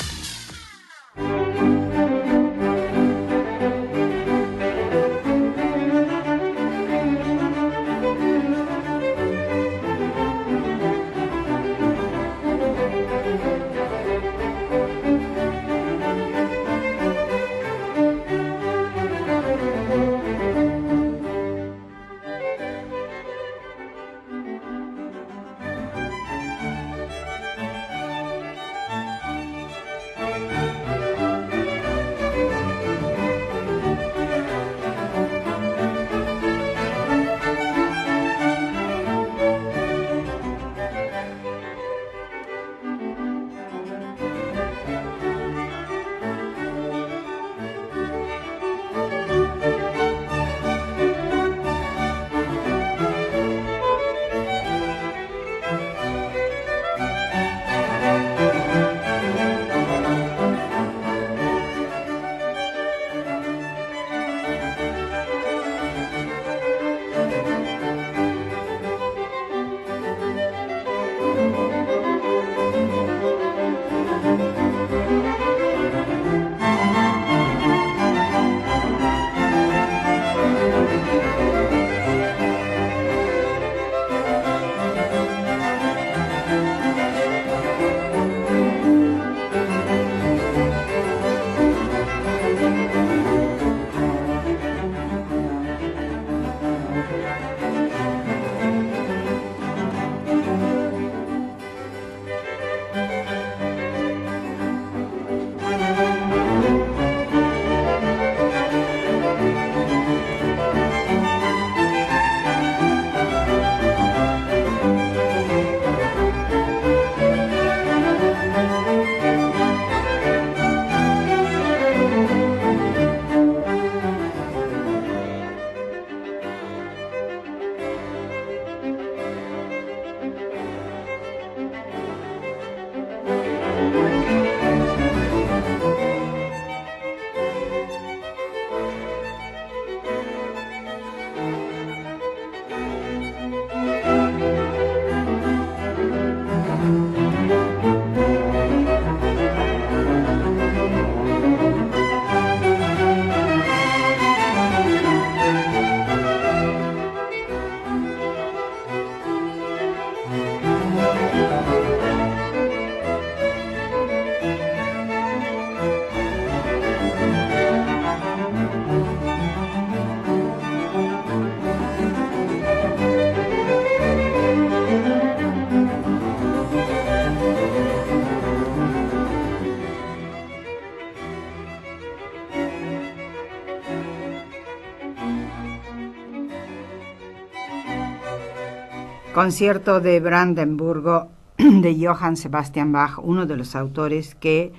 Concierto de Brandenburgo de Johann Sebastian Bach, uno de los autores que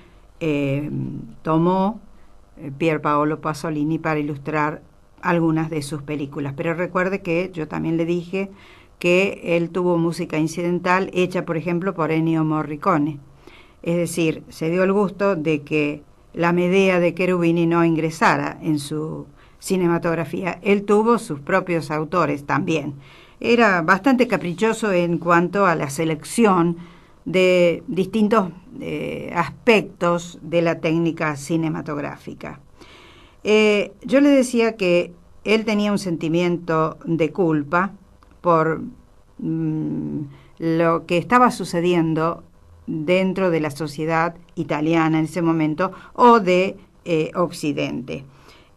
tomó Pier Paolo Pasolini para ilustrar algunas de sus películas. Pero recuerde que yo también le dije que él tuvo música incidental hecha, por ejemplo, por Ennio Morricone. Es decir, se dio el gusto de que la Medea de Cherubini no ingresara en su cinematografía. Él tuvo sus propios autores también. Era bastante caprichoso en cuanto a la selección de distintos aspectos de la técnica cinematográfica. Yo le decía que él tenía un sentimiento de culpa por lo que estaba sucediendo dentro de la sociedad italiana en ese momento o de Occidente.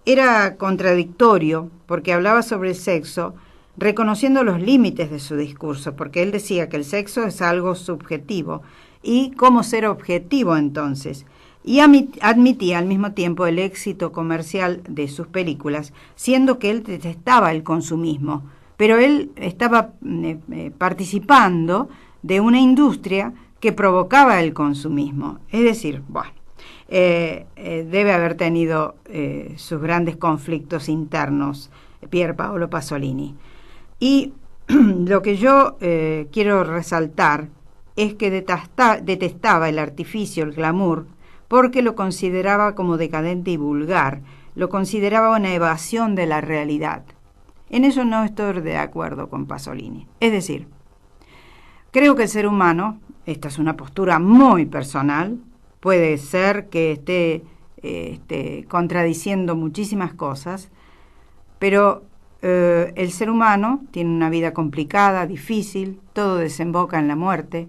Era contradictorio porque hablaba sobre el sexo, reconociendo los límites de su discurso, porque él decía que el sexo es algo subjetivo y cómo ser objetivo entonces. Y admitía al mismo tiempo el éxito comercial de sus películas, siendo que él detestaba el consumismo, pero él estaba participando de una industria que provocaba el consumismo. Es decir, bueno, debe haber tenido sus grandes conflictos internos Pier Paolo Pasolini. Y lo que yo quiero resaltar es que detestaba el artificio, el glamour, porque lo consideraba como decadente y vulgar, lo consideraba una evasión de la realidad. En eso no estoy de acuerdo con Pasolini. Es decir, creo que el ser humano, esta es una postura muy personal, puede ser que esté contradiciendo muchísimas cosas, pero el ser humano tiene una vida complicada, difícil, todo desemboca en la muerte,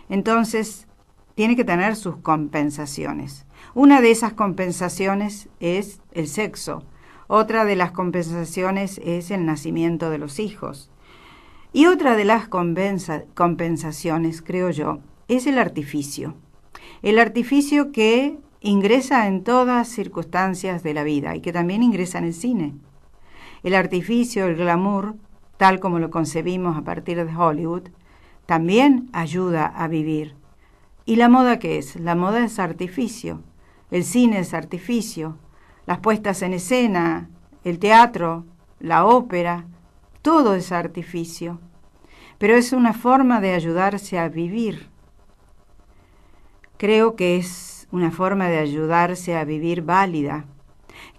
entonces tiene que tener sus compensaciones. Una de esas compensaciones es el sexo, otra de las compensaciones es el nacimiento de los hijos, y otra de las compensaciones, creo yo, es el artificio que ingresa en todas circunstancias de la vida y que también ingresa en el cine. El artificio, el glamour, tal como lo concebimos a partir de Hollywood, también ayuda a vivir. ¿Y la moda qué es? La moda es artificio, el cine es artificio, las puestas en escena, el teatro, la ópera, todo es artificio. Pero es una forma de ayudarse a vivir. Creo que es una forma de ayudarse a vivir válida.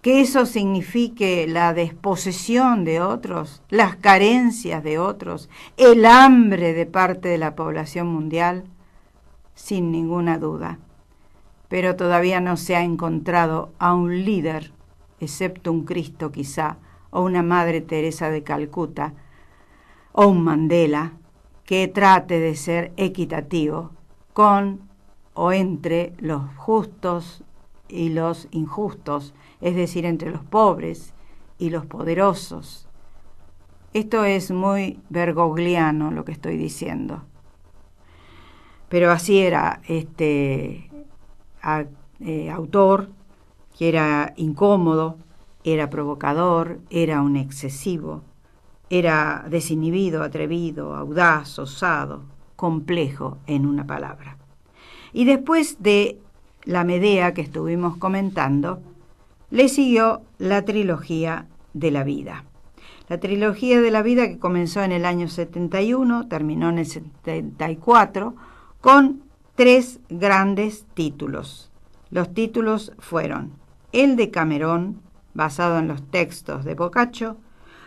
Que eso signifique la desposesión de otros, las carencias de otros, el hambre de parte de la población mundial, sin ninguna duda. Pero todavía no se ha encontrado a un líder, excepto un Cristo quizá, o una Madre Teresa de Calcuta, o un Mandela, que trate de ser equitativo con o entre los justos y los injustos, es decir, entre los pobres y los poderosos. Esto es muy bergogliano lo que estoy diciendo. Pero así era este autor, que era incómodo, era provocador, era un excesivo, era desinhibido, atrevido, audaz, osado, complejo en una palabra. Y después de la Medea que estuvimos comentando, le siguió la trilogía de la vida. La trilogía de la vida que comenzó en el año 71, terminó en el 74, con 3 grandes títulos. Los títulos fueron El Decamerón, basado en los textos de Boccaccio,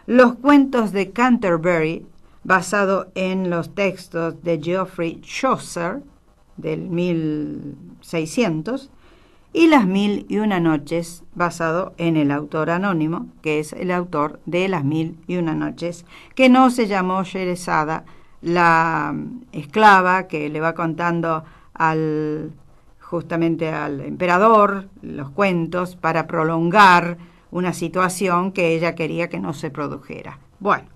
Los cuentos de Canterbury, basado en los textos de Geoffrey Chaucer, del 1600, y Las Mil y Una Noches, basado en el autor anónimo, que es el autor de Las Mil y Una Noches, que no se llamó Sherezada, la esclava que le va contando justamente al emperador los cuentos para prolongar una situación que ella quería que no se produjera. Bueno,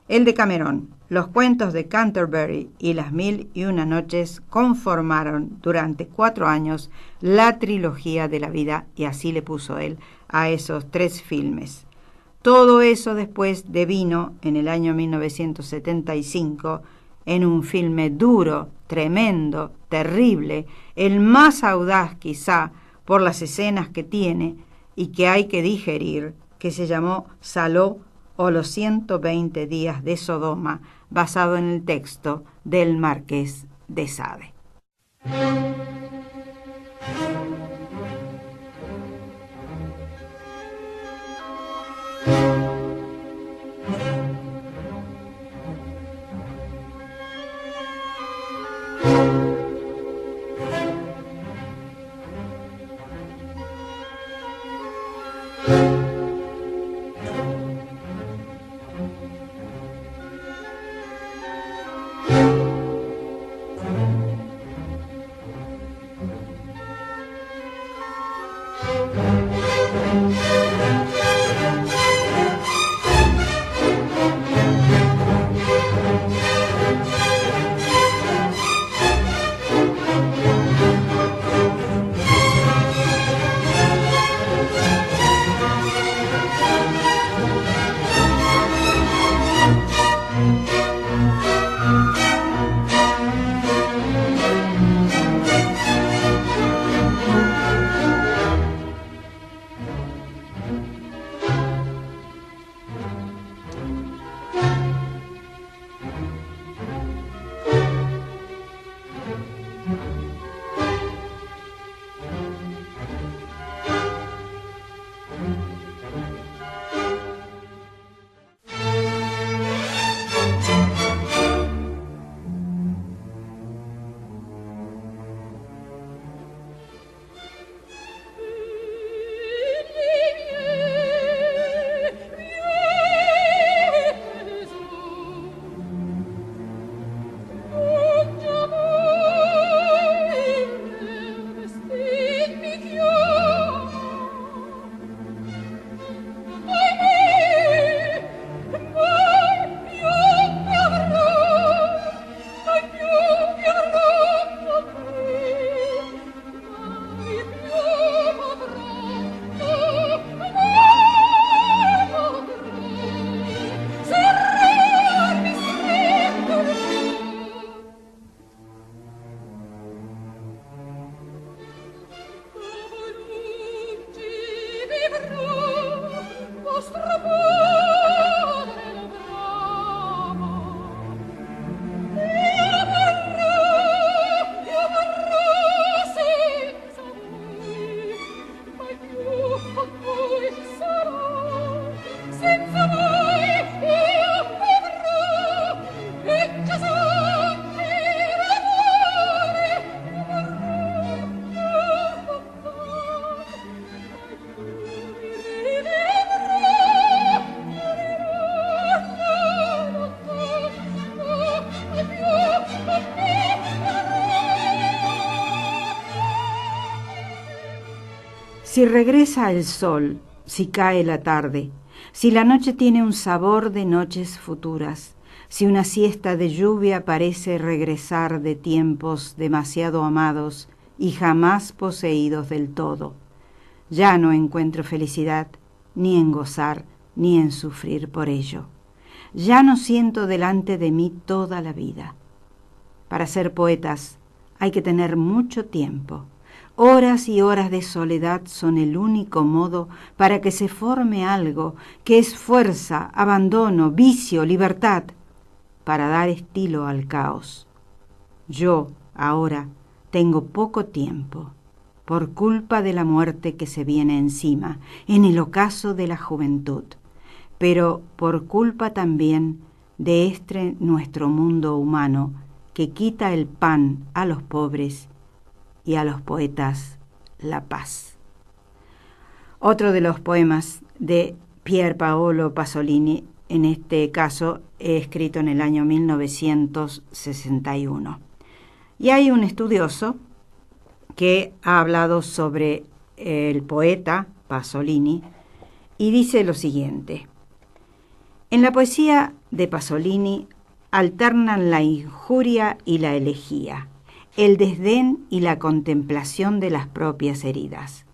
El Decamerón, Los cuentos de Canterbury y Las Mil y Una Noches conformaron durante 4 años la trilogía de la vida, y así le puso él a esos 3 filmes. Todo eso después devino en el año 1975 en un filme duro, tremendo, terrible, el más audaz quizá por las escenas que tiene y que hay que digerir, que se llamó Saló o los 120 días de Sodoma, basado en el texto del Marqués de Sade. Si regresa el sol, si cae la tarde, si la noche tiene un sabor de noches futuras, si una siesta de lluvia parece regresar de tiempos demasiado amados y jamás poseídos del todo, ya no encuentro felicidad ni en gozar ni en sufrir por ello. Ya no siento delante de mí toda la vida. Para ser poetas hay que tener mucho tiempo. Horas y horas de soledad son el único modo para que se forme algo que es fuerza, abandono, vicio, libertad, para dar estilo al caos. Yo, ahora, tengo poco tiempo, por culpa de la muerte que se viene encima, en el ocaso de la juventud, pero por culpa también de este nuestro mundo humano que quita el pan a los pobres y a los poetas la paz. Otro de los poemas de Pier Paolo Pasolini, en este caso escrito en el año 1961. Y hay un estudioso que ha hablado sobre el poeta Pasolini y dice lo siguiente: en la poesía de Pasolini alternan la injuria y la elegía, el desdén y la contemplación de las propias heridas.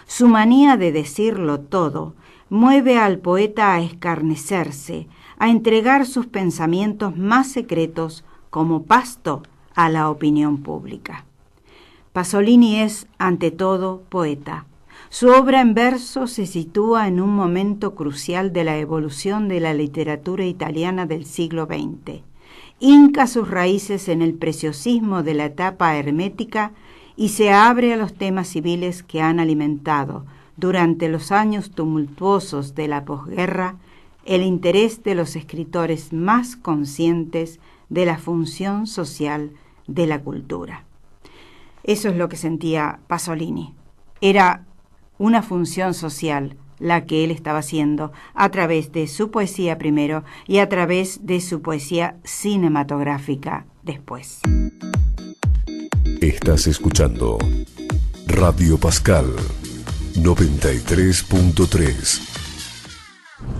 Su manía de decirlo todo mueve al poeta a escarnecerse, a entregar sus pensamientos más secretos como pasto a la opinión pública. Pasolini es, ante todo, poeta. Su obra en verso se sitúa en un momento crucial de la evolución de la literatura italiana del siglo XX. Hinca sus raíces en el preciosismo de la etapa hermética y se abre a los temas civiles que han alimentado, durante los años tumultuosos de la posguerra, el interés de los escritores más conscientes de la función social de la cultura. Eso es lo que sentía Pasolini. Era una función social la que él estaba haciendo a través de su poesía primero y a través de su poesía cinematográfica después.
Estás escuchando Radio Pascal 93.3.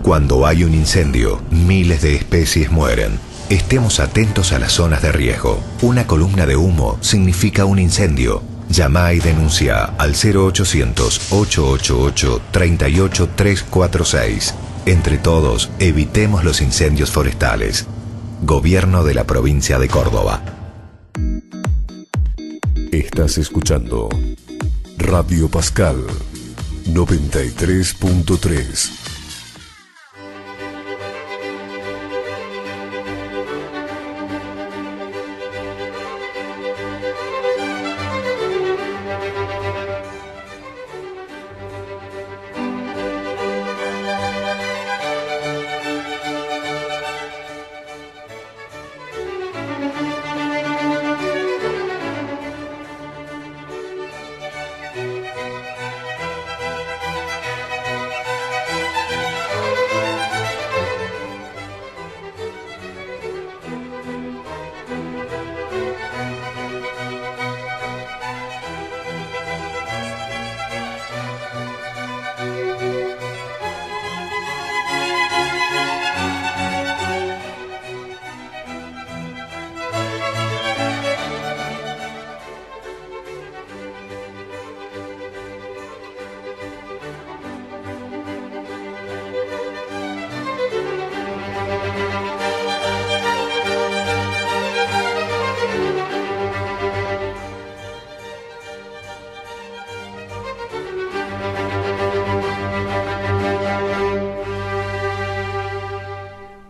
Cuando hay un incendio, miles de especies mueren. Estemos atentos a las zonas de riesgo. Una columna de humo significa un incendio. Llama y denuncia al 0800-888-38346. Entre todos, evitemos los incendios forestales. Gobierno de la provincia de Córdoba.
Estás escuchando Radio Pascal 93.3.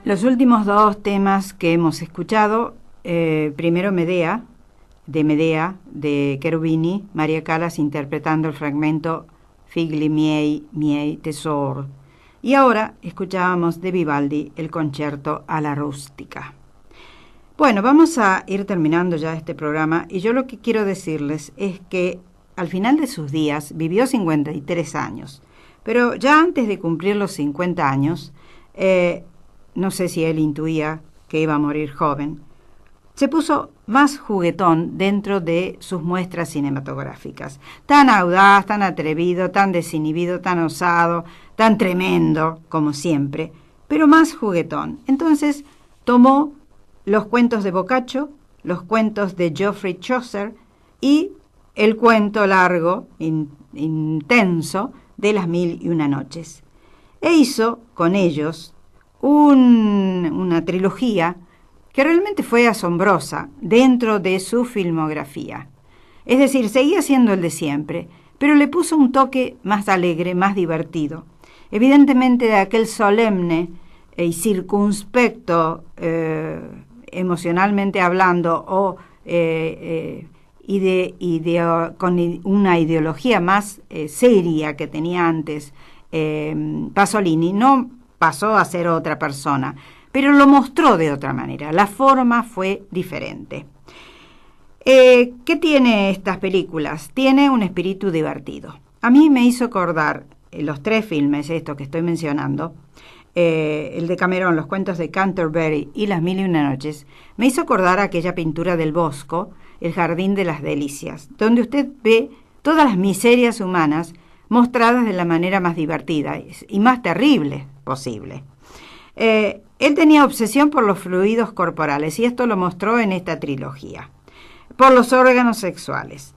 Los últimos dos temas que hemos escuchado, primero Medea, de Cherubini, María Callas interpretando el fragmento Figli miei tesoro. Y ahora escuchábamos de Vivaldi el concierto alla rustica. Bueno, vamos a ir terminando ya este programa y yo lo que quiero decirles es que al final de sus días vivió 53 años, pero ya antes de cumplir los 50 años, no sé si él intuía que iba a morir joven, se puso más juguetón dentro de sus muestras cinematográficas. Tan audaz, tan atrevido, tan desinhibido, tan osado, tan tremendo, como siempre, pero más juguetón. Entonces tomó los cuentos de Boccaccio, los cuentos de Geoffrey Chaucer y el cuento largo, intenso, de las 1001 noches. E hizo con ellos una trilogía que realmente fue asombrosa dentro de su filmografía. Es decir, seguía siendo el de siempre, pero le puso un toque más alegre, más divertido. Evidentemente de aquel solemne y circunspecto, emocionalmente hablando, con una ideología más seria que tenía antes Pasolini, no pasó a ser otra persona, pero lo mostró de otra manera. La forma fue diferente. ¿Qué tiene estas películas? Tiene un espíritu divertido. A mí me hizo acordar los tres filmes, estos que estoy mencionando, el de Cameron, Los cuentos de Canterbury y Las 1001 noches, me hizo acordar aquella pintura del Bosco, El jardín de las delicias, donde usted ve todas las miserias humanas mostradas de la manera más divertida y más terrible posible. Él tenía obsesión por los fluidos corporales y esto lo mostró en esta trilogía. Por los órganos sexuales,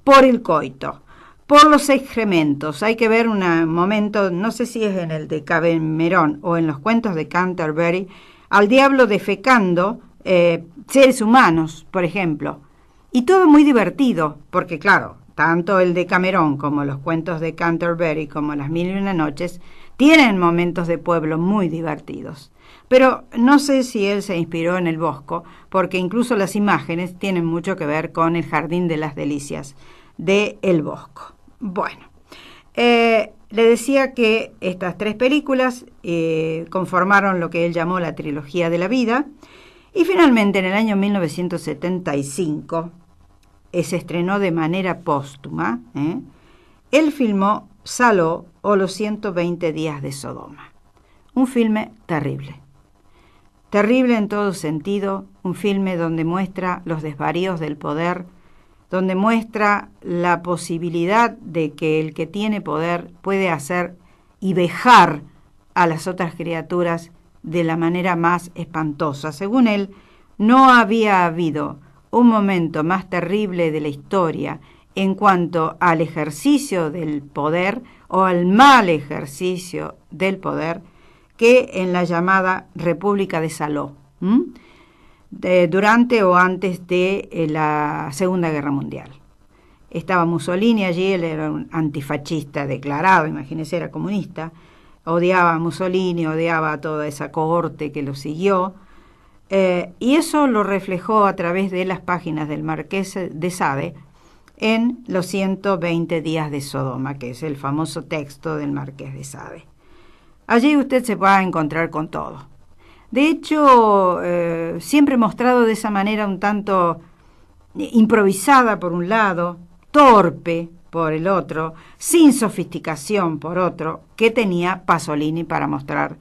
por el coito, por los excrementos. Hay que ver un momento, no sé si es en el de Cameron o en los cuentos de Canterbury, al diablo defecando seres humanos, por ejemplo. Y todo muy divertido, porque claro, tanto el de Cameron como los cuentos de Canterbury como Las Mil y Una Noches tienen momentos de pueblo muy divertidos. Pero no sé si él se inspiró en el Bosco, porque incluso las imágenes tienen mucho que ver con el Jardín de las Delicias de El Bosco. Bueno, le decía que estas 3 películas conformaron lo que él llamó la trilogía de la vida, y finalmente en el año 1975 se estrenó de manera póstuma. Él filmó Saló o Los 120 días de Sodoma. Un filme terrible. Terrible en todo sentido, un filme donde muestra los desvaríos del poder, donde muestra la posibilidad de que el que tiene poder puede hacer y vejar a las otras criaturas de la manera más espantosa. Según él, no había habido un momento más terrible de la historia en cuanto al ejercicio del poder o al mal ejercicio del poder que en la llamada República de Saló, durante o antes de la Segunda Guerra Mundial. Estaba Mussolini allí, él era un antifascista declarado, imagínense, era comunista, odiaba a Mussolini, odiaba a toda esa cohorte que lo siguió, y eso lo reflejó a través de las páginas del Marqués de Sade en Los 120 días de Sodoma, que es el famoso texto del Marqués de Sade. Allí usted se va a encontrar con todo. De hecho, siempre mostrado de esa manera un tanto improvisada por un lado, torpe por el otro, sin sofisticación por otro, que tenía Pasolini para mostrar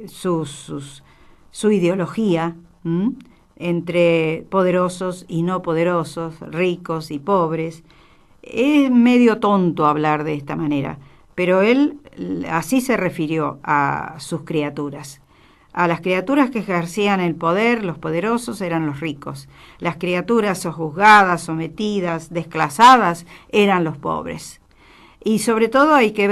su ideología entre poderosos y no poderosos, ricos y pobres. Es medio tonto hablar de esta manera, pero él así se refirió a sus criaturas. A las criaturas que ejercían el poder, los poderosos eran los ricos. Las criaturas sojuzgadas, sometidas, desclasadas, eran los pobres. Y sobre todo hay que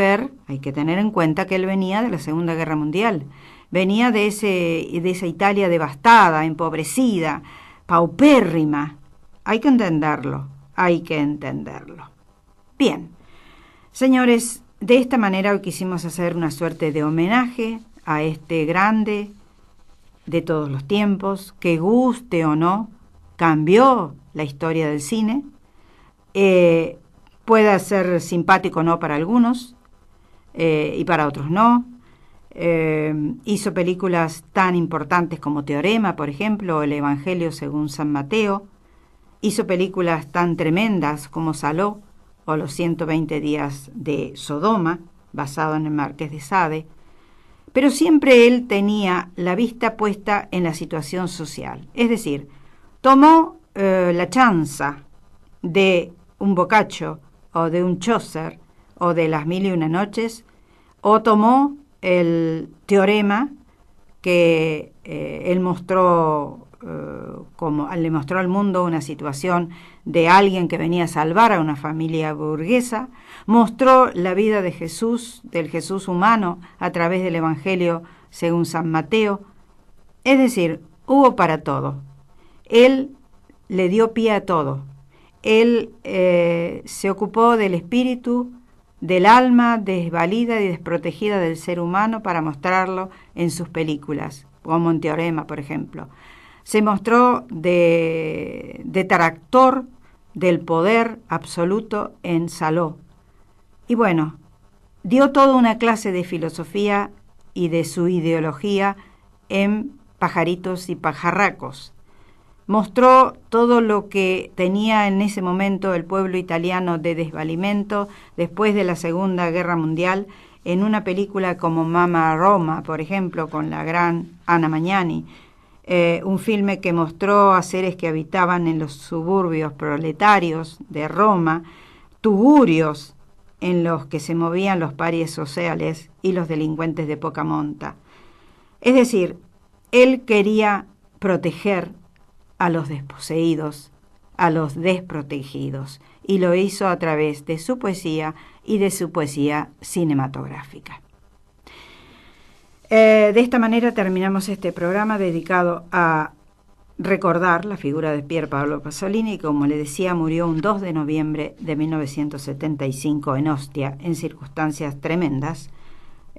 tener en cuenta que él venía de la Segunda Guerra Mundial. Venía de esa Italia devastada, empobrecida, paupérrima. Hay que entenderlo. Bien, señores, de esta manera hoy quisimos hacer una suerte de homenaje a este grande de todos los tiempos, que guste o no, cambió la historia del cine. Puede ser simpático o no para algunos, y para otros no. Hizo películas tan importantes como Teorema, por ejemplo, o El Evangelio según San Mateo. Hizo películas tan tremendas como Saló o Los 120 días de Sodoma, basado en el Marqués de Sade. Pero siempre él tenía la vista puesta en la situación social. Es decir, tomó la chanza de un Boccaccio o de un Chaucer o de Las Mil y Una Noches, o tomó el Teorema que él mostró le mostró al mundo una situación de alguien que venía a salvar a una familia burguesa, mostró la vida de Jesús, del Jesús humano, a través del Evangelio según San Mateo. Es decir, hubo para todo. Él le dio pie a todo. Él se ocupó del espíritu, del alma desvalida y desprotegida del ser humano para mostrarlo en sus películas, como en Teorema, por ejemplo. Se mostró de detractor del poder absoluto en Saló. Y bueno, dio toda una clase de filosofía y de su ideología en Pajaritos y Pajarracos. Mostró todo lo que tenía en ese momento el pueblo italiano de desvalimento después de la Segunda Guerra Mundial en una película como Mamma Roma, por ejemplo, con la gran Anna Magnani. Un filme que mostró a seres que habitaban en los suburbios proletarios de Roma, tugurios en los que se movían los parias sociales y los delincuentes de poca monta. Es decir, él quería proteger a los desposeídos, a los desprotegidos, y lo hizo a través de su poesía y de su poesía cinematográfica. De esta manera terminamos este programa dedicado a recordar la figura de Pier Paolo Pasolini, que, como le decía, murió un 2 de noviembre de 1975 en Ostia, en circunstancias tremendas.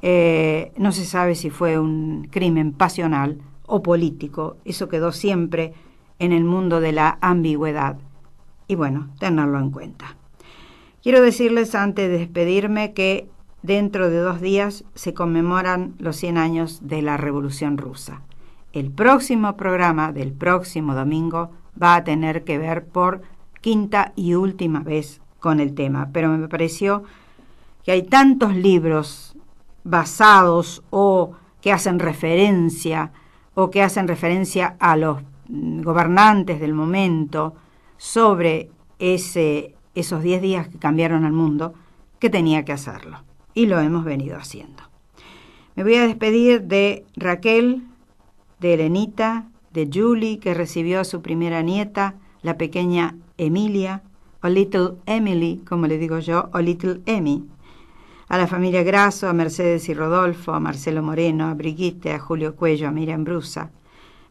No se sabe si fue un crimen pasional o político. Eso quedó siempre en el mundo de la ambigüedad. Y bueno, tenerlo en cuenta. Quiero decirles antes de despedirme que dentro de 2 días se conmemoran los 100 años de la Revolución Rusa. El próximo programa del próximo domingo va a tener que ver por quinta y última vez con el tema, pero me pareció que hay tantos libros basados o que hacen referencia a los gobernantes del momento sobre esos 10 días que cambiaron al mundo, que tenía que hacerlo. Y lo hemos venido haciendo. Me voy a despedir de Raquel, de Elenita, de Julie, que recibió a su primera nieta, la pequeña Emilia, o Little Emily, como le digo yo, o Little Emmy. A la familia Grasso, a Mercedes y Rodolfo, a Marcelo Moreno, a Brigitte, a Julio Cuello, a Miriam Brusa.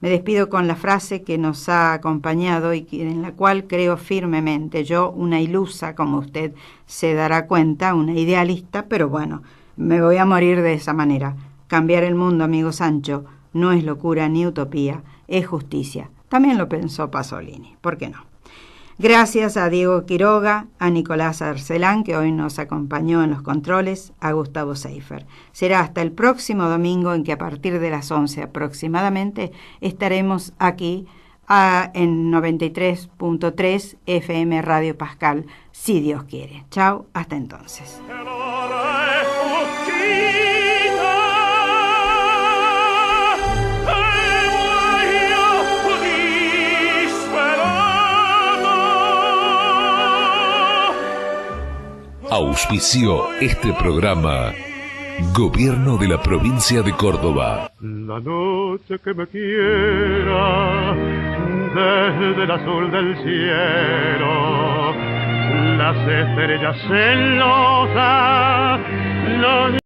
Me despido con la frase que nos ha acompañado y en la cual creo firmemente. Yo, una ilusa, como usted se dará cuenta, una idealista, pero bueno, me voy a morir de esa manera. Cambiar el mundo, amigo Sancho, no es locura ni utopía, es justicia. También lo pensó Pasolini, ¿por qué no? Gracias a Diego Quiroga, a Nicolás Arcelán, que hoy nos acompañó en los controles, a Gustavo Seifer. Será hasta el próximo domingo en que a partir de las 11 aproximadamente estaremos aquí en 93.3 FM Radio Pascal, si Dios quiere. Chao, hasta entonces.
Auspició este programa Gobierno de la Provincia de Córdoba.
La noche que me quiera desde el azul del cielo, las estrellas celosas, los